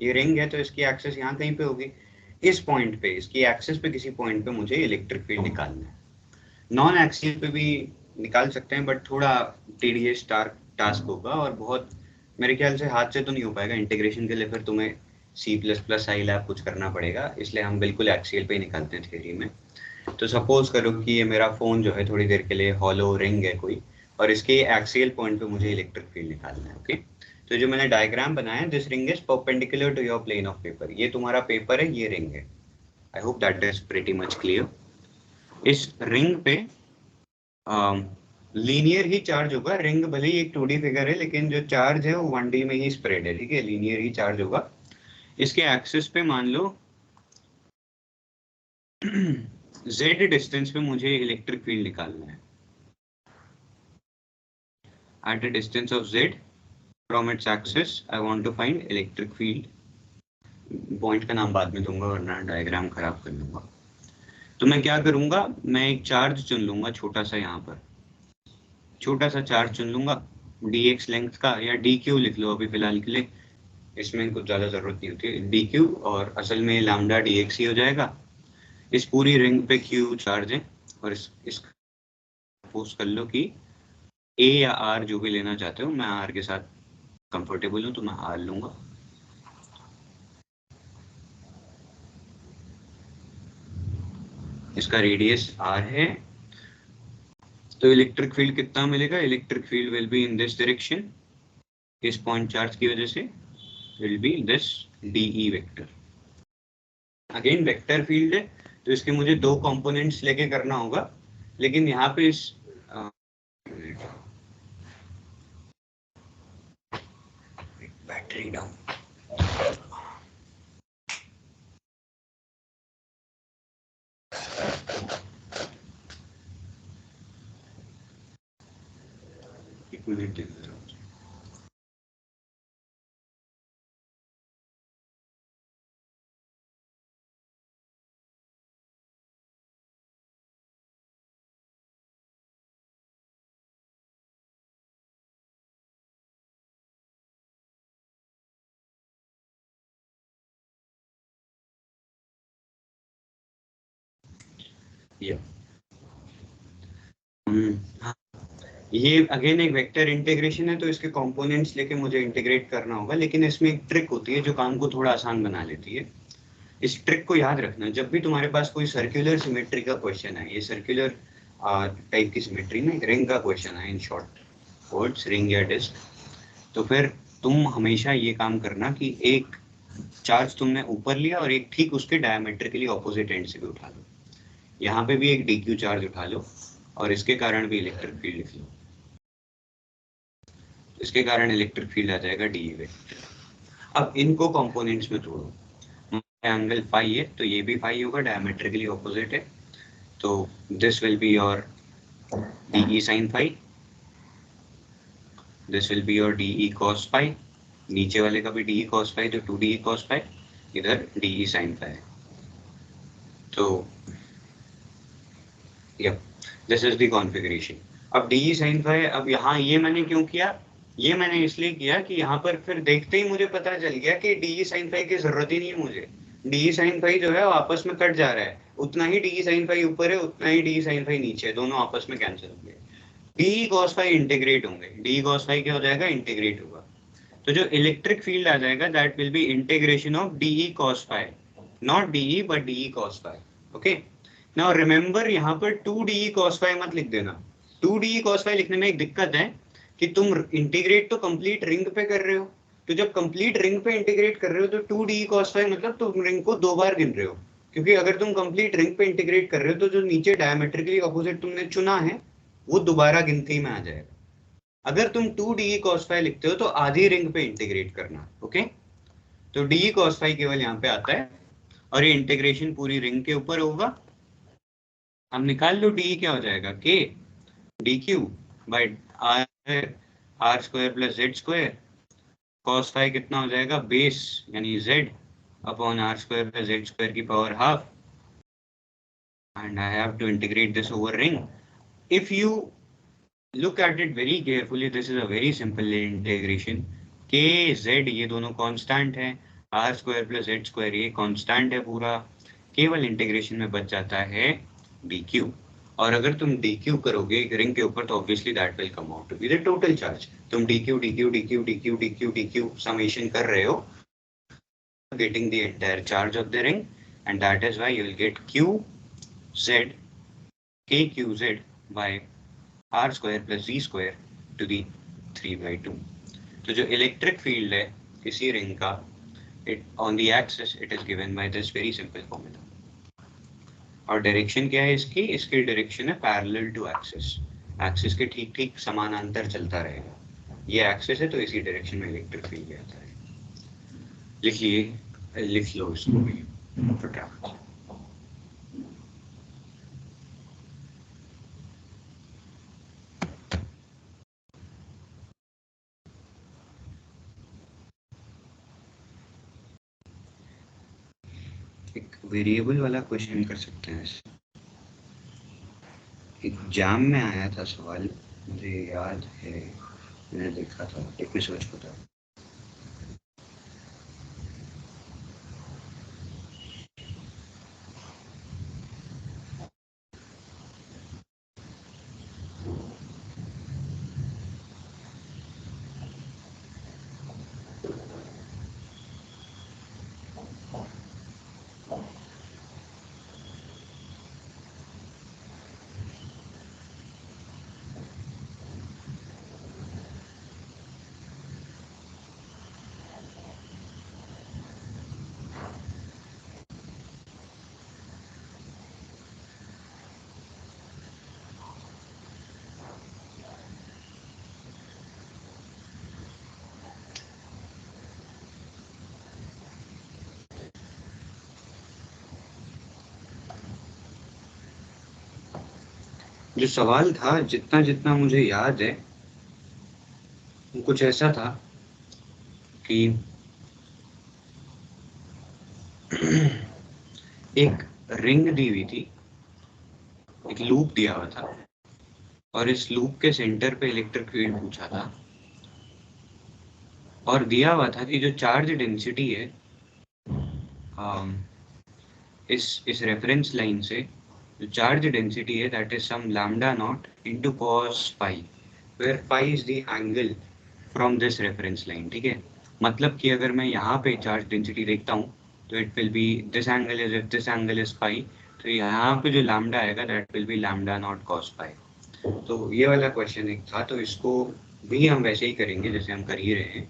ये रिंग है तो इसकी एक्सिस यहाँ कहीं पे होगी। इस पॉइंट पे, इसकी एक्सिस पे किसी पॉइंट पे मुझे इलेक्ट्रिक फील्ड निकालना है। नॉन एक्सियल पे भी निकाल सकते हैं, बट थोड़ा टीडियस टास्क होगा, और बहुत मेरे ख्याल से हाथ से तो नहीं हो पाएगा इंटीग्रेशन के लिए। फिर तुम्हें C++ आई लैब कुछ करना पड़ेगा, इसलिए हम बिल्कुल एक्सियल पे ही निकालते हैं थ्योरी में। तो सपोज करो कि ये मेरा फोन जो है थोड़ी देर के लिए हॉलो रिंग है कोई, और इसके एक्सियल पॉइंट पे मुझे इलेक्ट्रिक फील्ड निकालना है, ओके। तो जो मैंने डायग्राम बनाया है, this ring is perpendicular to your plane of paper. ये तुम्हारा पेपर है, ये रिंग है। I hope that is pretty much clear. इस रिंग पे लीनियर ही चार्ज होगा। रिंग भले ही एक 2D फिगर है, लेकिन जो चार्ज है वो 1D में ही स्प्रेड है, ठीक है। लीनियर ही चार्ज होगा। इसके एक्सिस पे मान लो z डिस्टेंस पे मुझे इलेक्ट्रिक फील्ड निकालना है। At a distance of z from its axis I want to find electric field। Point का नाम बाद में दूंगा वरना डायग्राम खराब कर लूंगा। तो मैं क्या करूंगा, मैं एक चार्ज चुन लूंगा छोटा सा, यहाँ पर छोटा सा चार्ज चुन लूंगा dx लेंथ का, या dq लिख लो अभी फिलहाल के लिए, इसमें कुछ ज्यादा जरूरत नहीं होती है dq, और असल में लैम्डा dx ही हो जाएगा। इस पूरी रिंग पे q चार्ज है, और इस सपोज कर लो कि a या r जो भी लेना चाहते हो, मैं r के साथ कंफर्टेबल हूँ तो मैं r लूंगा। इसका रेडियस r है। तो इलेक्ट्रिक फील्ड कितना मिलेगा, electric field will be in this direction. इस पॉइंट चार्ज की वजह से will be this dE vector. Again vector field है, तो इसके मुझे दो कंपोनेंट्स लेके करना होगा, लेकिन यहाँ पे इस बैटरी डाउन, एक मिनट। ये हाँ, ये अगेन एक वेक्टर इंटीग्रेशन है, तो इसके कंपोनेंट्स लेके मुझे इंटीग्रेट करना होगा, लेकिन इसमें एक ट्रिक होती है जो काम को थोड़ा आसान बना लेती है। इस ट्रिक को याद रखना, जब भी तुम्हारे पास कोई सर्कुलर सिमेट्री का क्वेश्चन है, ये सर्कुलर टाइप की सिमेट्री में रिंग का क्वेश्चन है, इन शॉर्ट वर्ड्स रिंग या डिस्क, तो फिर तुम हमेशा ये काम करना कि एक चार्ज तुमने ऊपर लिया और एक ठीक उसके डायमेट्रिकली ऑपोजिट एंड से भी उठा लो। यहाँ पे भी एक dq चार्ज उठा लो और इसके कारण भी इलेक्ट्रिक फील्ड लिख लो, इसके कारण इलेक्ट्रिक फील्ड आ जाएगा डी वेक्टर। अब इनको कंपोनेंट्स में तोड़ो, एंगल फाई है तो ये भी फाई होगा, डायमेट्रिकली ऑपोजिट है, तो this will be your D sine phi, this will be your D cos phi, नीचे वाले का भी डी कॉस फाई, तो 2d कॉस फाई, इधर डी साइन फाई। तो yup, this is the configuration. अब डी साइन फाई, अब यहाँ ये मैंने क्यों किया, ये मैंने इसलिए किया कि यहाँ पर फिर देखते ही मुझे पता चल गया कि डी साइन फाई की जरूरत ही नहीं है मुझे, डी साइन फाई जो है वो आपस में कट जा रहा है, उतना ही डी साइन फाई ऊपर है, उतना ही डी साइन फाई नीचे है, दोनों आपस में कैंसिल होंगे, डी कॉस फाई इंटीग्रेट होंगे, डी कॉस फाई क्या हो जाएगा, इंटीग्रेट होगा, तो जो इलेक्ट्रिक फील्ड आ जाएगा that will be integration of D cos phi, not D but D cos phi. Okay, now remember यहाँ पर 2d cos phi मत लिख देना, 2d cos phi लिखने में एक दिक्कत है कि तुम इंटीग्रेट तो कंप्लीट रिंग पे कर रहे हो, तो जब कंप्लीट रिंग पे इंटीग्रेट कर रहे हो तो 2d cos phi मतलब तुम रिंग को 2 बार गिन रहे हो, क्योंकि अगर तुम कंप्लीट रिंग पे इंटीग्रेट कर रहे हो तो जो नीचे डायमेट्रिकली ऑपोजिट तुमने चुना है वो दोबारा गिनती में आ जाएगा। अगर तुम 2d cos phi लिखते हो तो आधी रिंग पे इंटीग्रेट करना। ओके, तो d cos phi केवल यहाँ पे आता है और ये इंटीग्रेशन पूरी रिंग के ऊपर होगा। हम निकाल लो डी क्या हो जाएगा, K D Q by R square plus Z square, cos phi कितना हो जाएगा, बेस यानी Z upon R square plus Z square की power half, and I have to integrate this over ring. If you look at it very carefully, this is a very simple integration, k z ये दोनों constant है, r square plus z square ये constant है पूरा, केवल integration में बच जाता है dq, और अगर तुम dq करोगे एक रिंग के ऊपर तो obviously that will come out to be the total charge. तुम dq dq dq dq dq dq summation कर रहे हो, getting the entire charge of the ring, and that is why you will get q z k q z by r square plus z square to the 3/2। तो जो electric field है किसी ring का, it on the axis it is given by this very simple formula। और direction क्या है इसकी, इसकी डायरेक्शन है पैरेलल टू एक्सिस, एक्सिस के ठीक ठीक समानांतर चलता रहेगा, ये एक्सिस है तो इसी डायरेक्शन में इलेक्ट्रिक फील्ड आता है। लिखिए, लिख लो इसको भी फटाफट। एक वेरिएबल वाला क्वेश्चन कर सकते हैं, एग्जाम में आया था सवाल, मुझे याद है मैंने देखा था, एक मिनट सोच पता। जो सवाल था जितना जितना मुझे याद है कुछ ऐसा था कि एक रिंग दी हुई थी, एक लूप दिया हुआ था और इस लूप के सेंटर पे इलेक्ट्रिक फील्ड पूछा था, और दिया हुआ था कि जो चार्ज डेंसिटी है इस रेफरेंस लाइन से जो चार्ज डेंसिटी है that is some lambda naught into cos phi, where phi is the angle from this reference line, ठीक है। मतलब कि अगर मैं यहाँ पे चार्ज डेंसिटी देखता हूँ तो it will B this angle is, if this angle is phi, तो यहाँ पे जो लैम्डा आएगा that will be lambda not cos phi। तो ये वाला क्वेश्चन एक था, तो इसको भी हम वैसे ही करेंगे जैसे हम कर ही रहे हैं।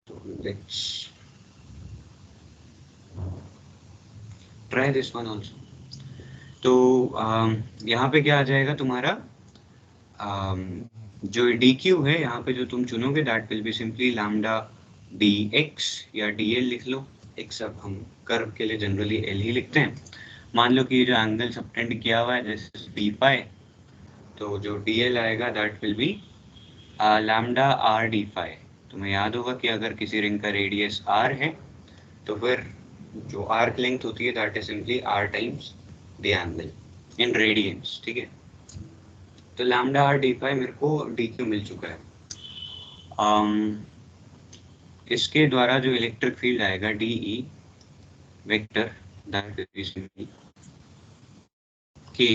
तो let's try this one also. तो यहाँ पे क्या आ जाएगा तुम्हारा, जो डी क्यू है यहाँ पे जो तुम चुनोगे that will be simply lambda D X या डी एल लिख लो। एक्स अब हम कर्व के लिए जनरली एल ही लिखते हैं। मान लो कि ये जो एंगल सबटेंड किया हुआ है दिस इज डी फाई, तो जो डी एल आएगा that will be lambda R D phi. तुम्हें याद होगा कि अगर किसी रिंग का रेडियस आर है तो फिर जो आर्क लेंथ होती है that is simply R times the angle in radians, ठीक है। तो लैम्डा आर डी फाई मेरे को डी क्यू मिल चुका है। इसके द्वारा जो इलेक्ट्रिक फील्ड आएगा D E vector that is K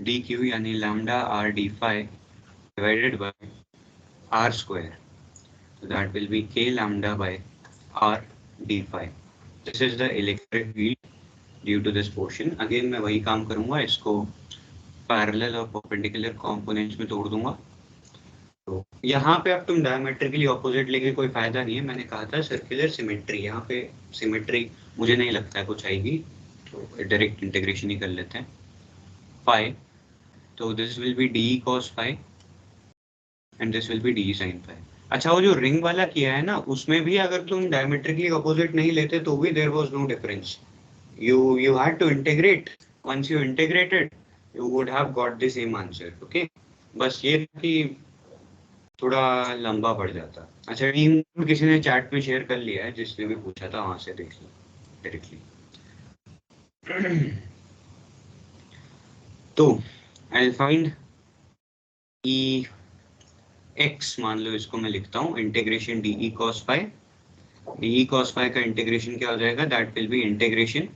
D Q यानी lambda R D phi divided by R square, so that will be k lambda by r d phi. This is the electric field due to this portion. Again मैं वही काम करूँगा, इसको parallel और perpendicular components में तोड़ दूंगा। तो यहाँ पे अब तुम डायमेट्रिकली ऑपोजिट लेके कोई फायदा नहीं है। मैंने कहा था सर्कुलर सिमेट्री, यहाँ पे सिमेट्री मुझे नहीं लगता है कुछ आएगी, तो डायरेक्ट इंटीग्रेशन ही कर लेते हैं। फाई, तो this will B D cos phi and this will B D sin phi। अच्छा, वो जो रिंग वाला किया है ना उसमें भी अगर तुम डायमेट्रिकली ऑपोजिट नहीं लेते तो भी there was no difference. you had to integrate, once you integrated you would have got the same answer, okay। बस ये कि थोड़ा लंबा पड़ जाता। अच्छा, टीम किसी ने चैट में शेयर कर लिया है, जिसने भी पूछा था वहां से देख लो डायरेक्टली। तो आई फाइंड ई एक्स, मान लो इसको मैं लिखता हूँ integration D E cos phi। D E cos phi का इंटीग्रेशन क्या हो जाएगा, that will be integration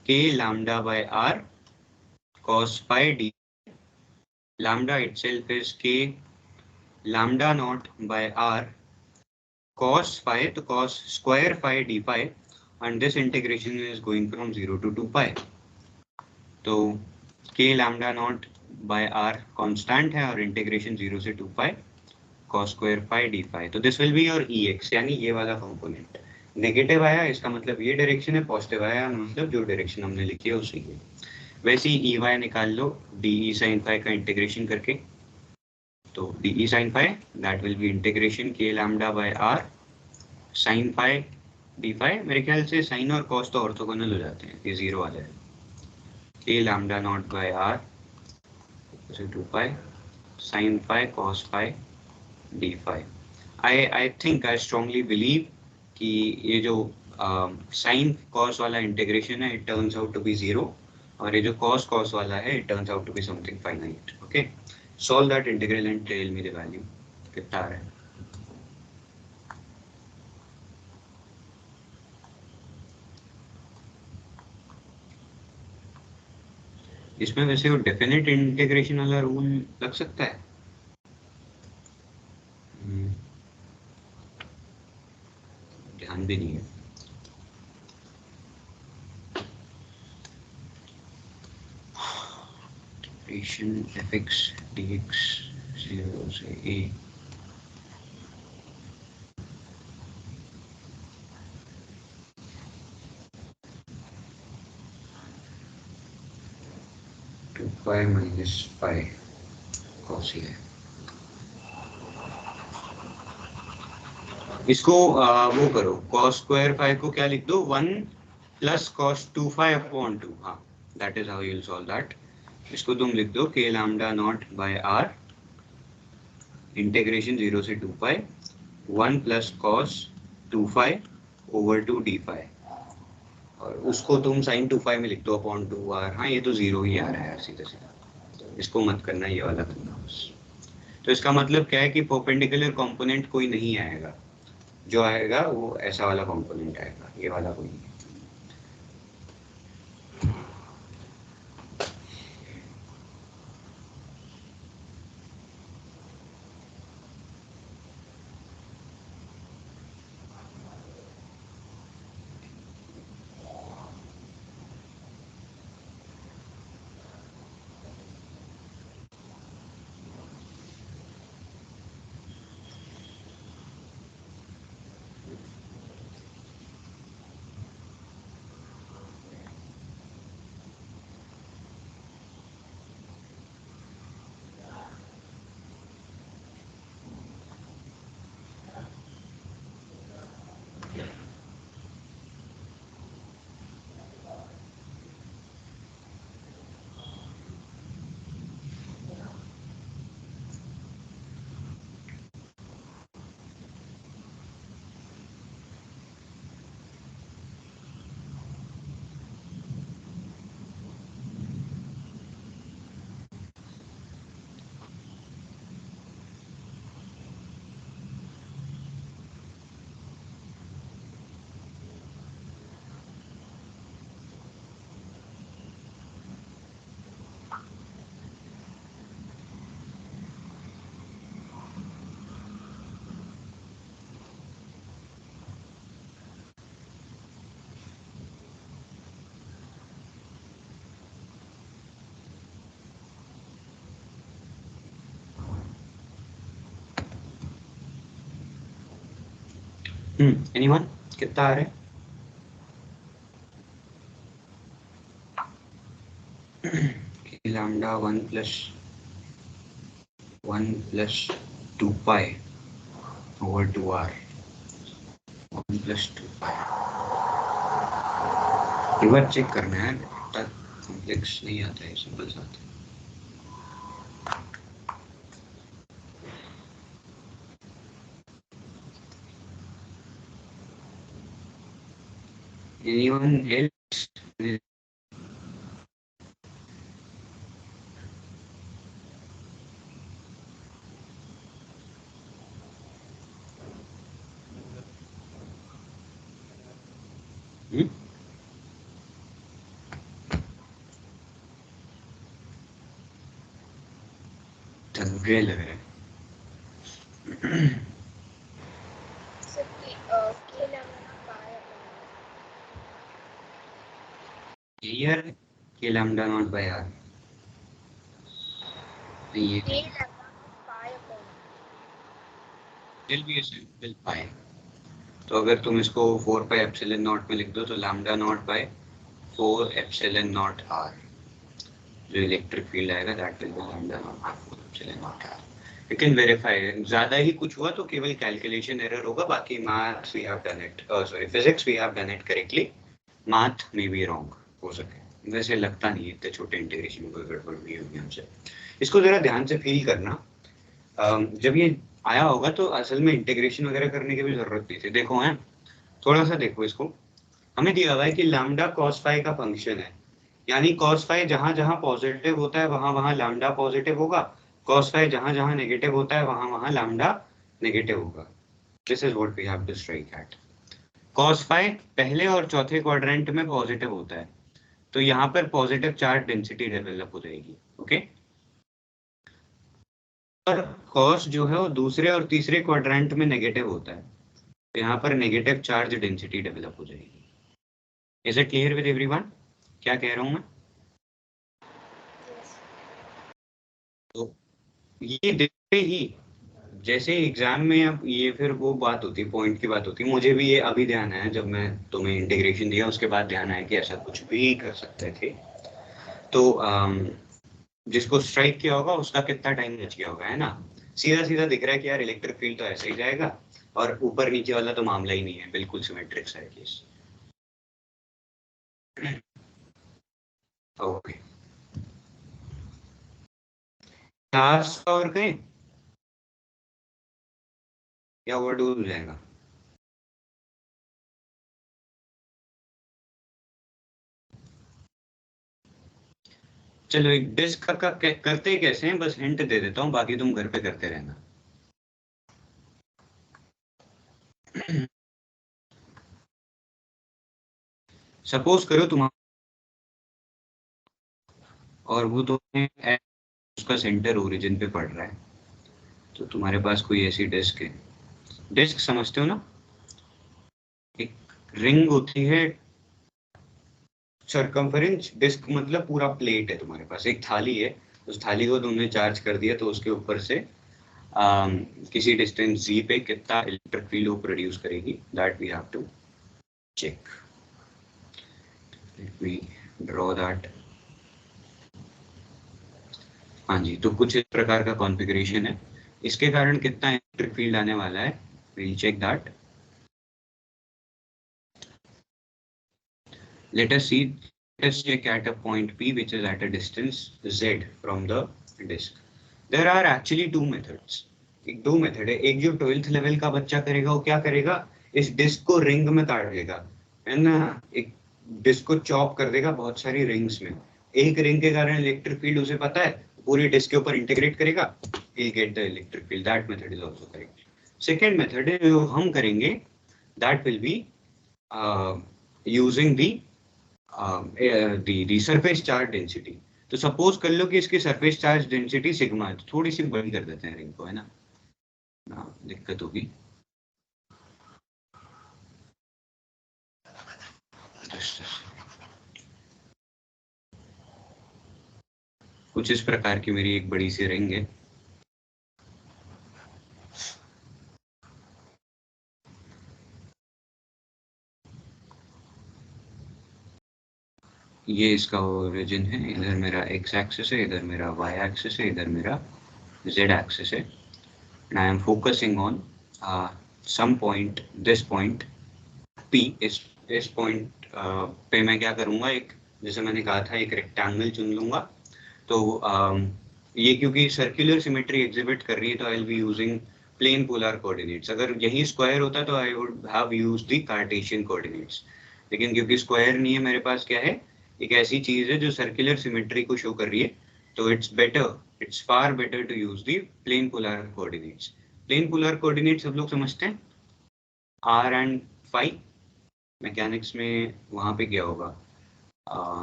K lambda by R cos phi D. Lambda itself is K lambda not by R cos phi, तो cos square phi D phi, and this integration is going from 0 to 2 pi। तो k lambda not by r constant है और integration 0 से 2 pi cos square phi d phi। तो this will be your ex, यानी ये वाला component. Negative आया इसका मतलब ये डायरेक्शन है, पॉजिटिव आया मतलब जो डायरेक्शन हमने लिखी है उसी की। वैसे ही ey निकाल लो डी sin phi का इंटीग्रेशन करके। तो D sin phi that will be integration K lambda by r sin phi d phi। मेरे ख्याल से sin और cos तो ऑर्थोगोनल हो जाते हैं, ये जीरो आ जाएगा। K lambda not by r 2 pi sin phi cos phi d phi। I think I strongly believe कि ये जो sin cos वाला इंटीग्रेशन है it turns out to be 0, और ये जो cos वाला है it turns out to be something finite. Okay, solve that integral and tell me the value कितना आ रहा है। इसमें वैसे वो डेफिनेट इंटीग्रेशन वाला रूल लग सकता है। ध्यान भी नहीं है। fx dx 0 से a to pi minus pi cos a है। इसको वो करो, cos स्क्वायर phi को क्या लिख दो, 1 plus cos 2 phi upon 2। हाँ, that is how you will solve that। इसको तुम लिख दो k lambda not by r integration 0 से 2 pi 1 plus cos 2 phi over 2 d phi, और उसको तुम sin 2 phi में लिख दो upon 2r। हाँ, ये तो जीरो ही आ रहा है सीधा सीधा, तो इसको मत करना, ये वाला करना बस। तो इसका मतलब क्या है कि परपेंडिकुलर कंपोनेंट कोई नहीं आएगा, जो आएगा वो ऐसा वाला कंपोनेंट आएगा, ये वाला कोई नहीं। एनीवन कितना आ रहा है? लैम्डा 1 प्लस 2 पाई over 2r 1 plus 2 पाई। एक बार चेक करना है, इतना कॉम्प्लेक्स नहीं आता है, सिंपल सा आता है। Anyone else? थक गए लग रहे हैं। So K lambda pi Here k lambda naught by r, ये K lambda pi upon will be a simple pi। तो अगर तुम इसको 4 पाई एप्सिलॉन नॉट में लिख दो तो lambda not by 4 epsilon naught r, जो इलेक्ट्रिक फील्ड आएगा that will be lambda not by 4 epsilon naught r. You can verify, ज्यादा ही कुछ हुआ तो केवल कैलकुलेशन एरर होगा, बाकी maths we have done it, sorry physics we have done it correctly, math may be wrong हो सके, वैसे लगता नहीं है इतने छोटे इंटीग्रेशन में कोई गड़बड़ हुई होगी हमसे। इसको जरा ध्यान से फील करना, जब ये आया होगा तो असल में इंटीग्रेशन वगैरह करने की भी जरूरत नहीं थी। देखो है, थोड़ा सा देखो इसको, हमें दिया हुआ है कि लैम्डा cos फाई का फंक्शन है, यानी cos फाई जहां जहां पॉजिटिव होता है वहां वहां लैम्डा पॉजिटिव होगा, cos फाई जहां जहां नेगेटिव होता है वहां वहां लैम्डा नेगेटिव होगा। This is what we have to strike at. cos phi पहले और चौथे क्वाड्रेंट में पॉजिटिव होता है, तो यहाँ पर पॉजिटिव चार्ज डेंसिटी डेवलप हो जाएगी, ओके। और cos जो है वो दूसरे और तीसरे क्वाड्रेंट में नेगेटिव होता है, तो यहाँ पर नेगेटिव चार्ज डेंसिटी डेवलप हो जाएगी। Is it clear with everyone क्या कह रहा हूँ मैं? yes. तो ये देखते ही जैसे एग्जाम में, अब ये फिर वो बात होती है, पॉइंट की बात होती है, मुझे भी ये अभी ध्यान आया जब मैं तुम्हें इंटीग्रेशन दिया, उसके बाद ध्यान आया कि ऐसा कुछ भी कर सकते थे। तो जिसको स्ट्राइक किया होगा उसका कितना टाइम बच गया होगा, है ना? सीधा सीधा दिख रहा है कि यार इलेक्ट्रिक फील्ड तो ऐसे ही जाएगा, और ऊपर नीचे वाला तो मामला ही नहीं है, बिल्कुल सिमेट्रिक सा है केस। ओके, क्लास और कहीं या ओवरडू हो जाएगा? चलो एक डिस्क का करते कैसे हैं, बस हिंट दे देता हूँ, बाकी तुम घर पे करते रहना। सपोज करो तुम्हारा, और वो तुम्हें उसका सेंटर ओरिजिन पे पड़ रहा है, तो तुम्हारे पास कोई ऐसी डिस्क है, डिस्क समझते हो ना, एक रिंग होती है, सरकमफेरेंस, डिस्क मतलब पूरा प्लेट है तुम्हारे पास, एक थाली है, उस थाली को तुमने चार्ज कर दिया तो उसके ऊपर से किसी डिस्टेंस जी पे कितना इलेक्ट्रिक फील्ड वो प्रोड्यूस करेगी, that we have to check. Let me draw that. हाँ जी, तो कुछ इस प्रकार का कॉन्फ़िगरेशन है, इसके कारण कितना इलेक्ट्रिक फील्ड आने वाला है, will check that. let us see, let us check at a point P which is at a distance Z from the disk. There are actually two methods. एक दो मेथड है. एक जो 12th लेवल का बच्चा करेगा वो क्या करेगा, इस डिस्क को रिंग में काट देगा, है ना, एक डिस्क को चॉप कर देगा बहुत सारी रिंग्स में. एक रिंग के कारण इलेक्ट्रिक फील्ड उसे पता है, पूरी डिस्क के ऊपर इंटीग्रेट करेगा, he'll get the electric field. That method is also correct. Second method है जो हम करेंगे, that will be using the surface charge density. तो सपोज कर लो कि इसकी सरफेस चार्ज डेंसिटी सिग्मा है, तो थोड़ी सी बड़ी कर देते हैं रिंग को, है ना, दिक्कत होगी. कुछ इस प्रकार की मेरी एक बड़ी सी रिंग है. ये इसका ओरिजिन है, इधर मेरा एक्स एक्सिस है, इधर मेरा वाई एक्सिस है, इधर मेरा जेड एक्सिस है. And I am focusing on some point, this point P. इस पॉइंट पे मैं क्या करूंगा, एक जैसे मैंने कहा था एक रेक्टेंगल चुन लूंगा. तो ये क्योंकि सर्कुलर सिमेट्री एग्जिबिट कर रही है तो I will be using plane polar coordinates. अगर यही स्क्वायर होता तो I would have used the Cartesian coordinates. लेकिन क्योंकि स्क्वायर नहीं है मेरे पास, क्या है, एक ऐसी चीज है जो सर्कुलर सिमेट्री को शो कर रही है, तो it's far better to use the plane polar coordinates. Plane polar coordinates सब लोग समझते हैं, r एंड फाई. मैकेनिक्स में वहां पे क्या होगा,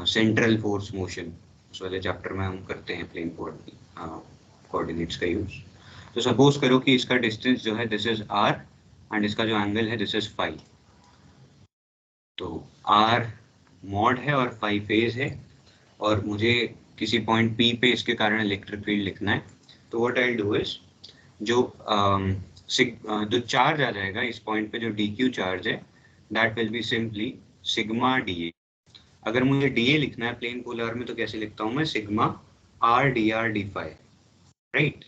सेंट्रल फोर्स मोशन, उस वाले चैप्टर में हम करते हैं प्लेन कोऑर्डिनेट्स का यूज. तो सपोज करो कि इसका डिस्टेंस जो है दिस इज r एंड इसका जो एंगल है दिस इज फाई. तो r मॉड है और फाई फेज है, और मुझे किसी पॉइंट P पे इसके कारण इलेक्ट्रिक फील्ड लिखना है. तो व्हाट आई डू इज, जो चार्ज आ जाएगा इस पॉइंट पे, जो dq चार्ज है, that will be simply sigma dA. अगर मुझे dA लिखना है प्लेन पोलर में तो कैसे लिखता हूं मैं, sigma r dr d phi, right.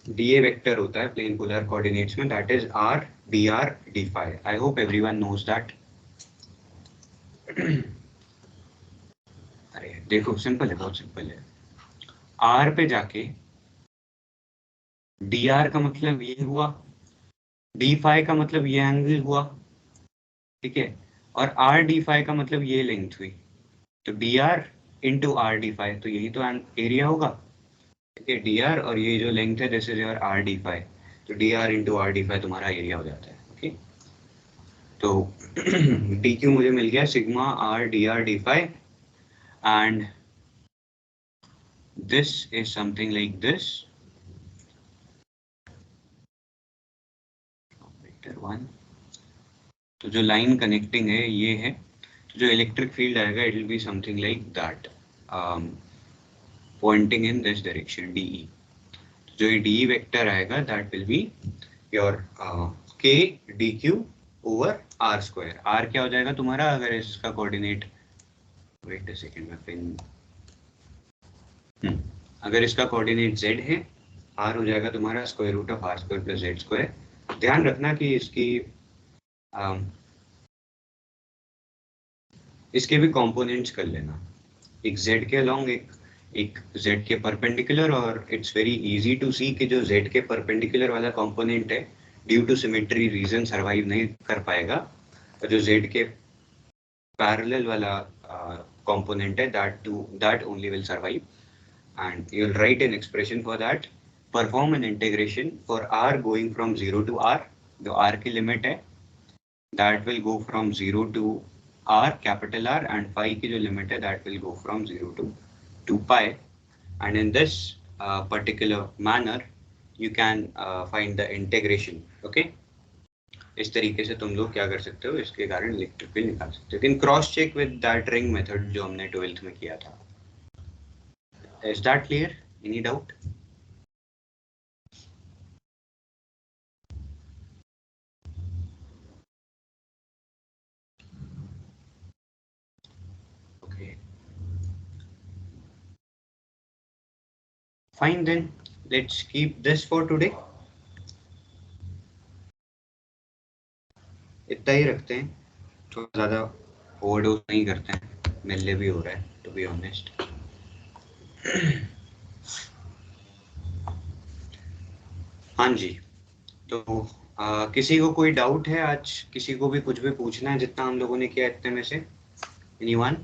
dA vector होता है प्लेन पोलर कोऑर्डिनेट्स में, that is r dr d phi. I hope everyone knows that. अरे देखो सिंपल है, बहुत सिंपल है. r पे जाके dr का मतलब ये हुआ, d phi का मतलब ये एंगल हुआ, ठीक है, और r d phi का मतलब ये लेंथ हुई. तो dr into r d phi, तो यही तो एरिया होगा, ठीक है. dr और ये जो लेंथ है this is your r d phi, तो dr into r d phi तुम्हारा एरिया हो जाता है. ओके, तो dq मुझे मिल गया sigma r dr d phi, and this is something like this. Vector 1. तो जो लाइन कनेक्टिंग है ये है, तो जो इलेक्ट्रिक फील्ड आएगा it will be something like that, pointing in this direction DE. तो जो ये DE वेक्टर आएगा that will be your k dq over r square. r क्या हो जाएगा तुम्हारा, अगर इसका कोऑर्डिनेट, वेट अ सेकंड में पेन, अगर इसका कोऑर्डिनेट z है, r हो जाएगा तुम्हारा square root of r square plus z square. ध्यान रखना कि इसके भी कंपोनेंट्स कर लेना, एक z के अलोंग, एक z के परपेंडिकुलर, और it's very easy to see कि जो z के परपेंडिकुलर वाला कंपोनेंट है due to symmetry reason survive नहीं कर पाएगा, और जो z के पैरेलल वाला कंपोनेंट है that only will survive. And you will write an expression for that. Perform an integration for r going from 0 to r. जो r की लिमिट है that will go from 0 to r, capital R, and phi की जो limit है that will go from 0 to 2 pi. And in this particular manner you can find the integration. Okay, इस तरीके से तुम लोग क्या कर सकते हो, इसके कारण इलेक्ट्रिक फील्ड निकाल सकते हो. लेकिन cross check with that ring method जो हमने 12th में किया था. Is that clear? Any doubt? Okay. Fine then. Let's keep this for today. इतना ही रखते हैं, थोड़ा ज़्यादा ओवरडोज नहीं करते हैं, मेरे लिए भी हो रहा है टू बी ऑनेस्ट। हाँ जी, तो किसी को कोई डाउट है आज? किसी को भी कुछ भी पूछना है जितना हम लोगों ने किया इतने में से? एनीवन?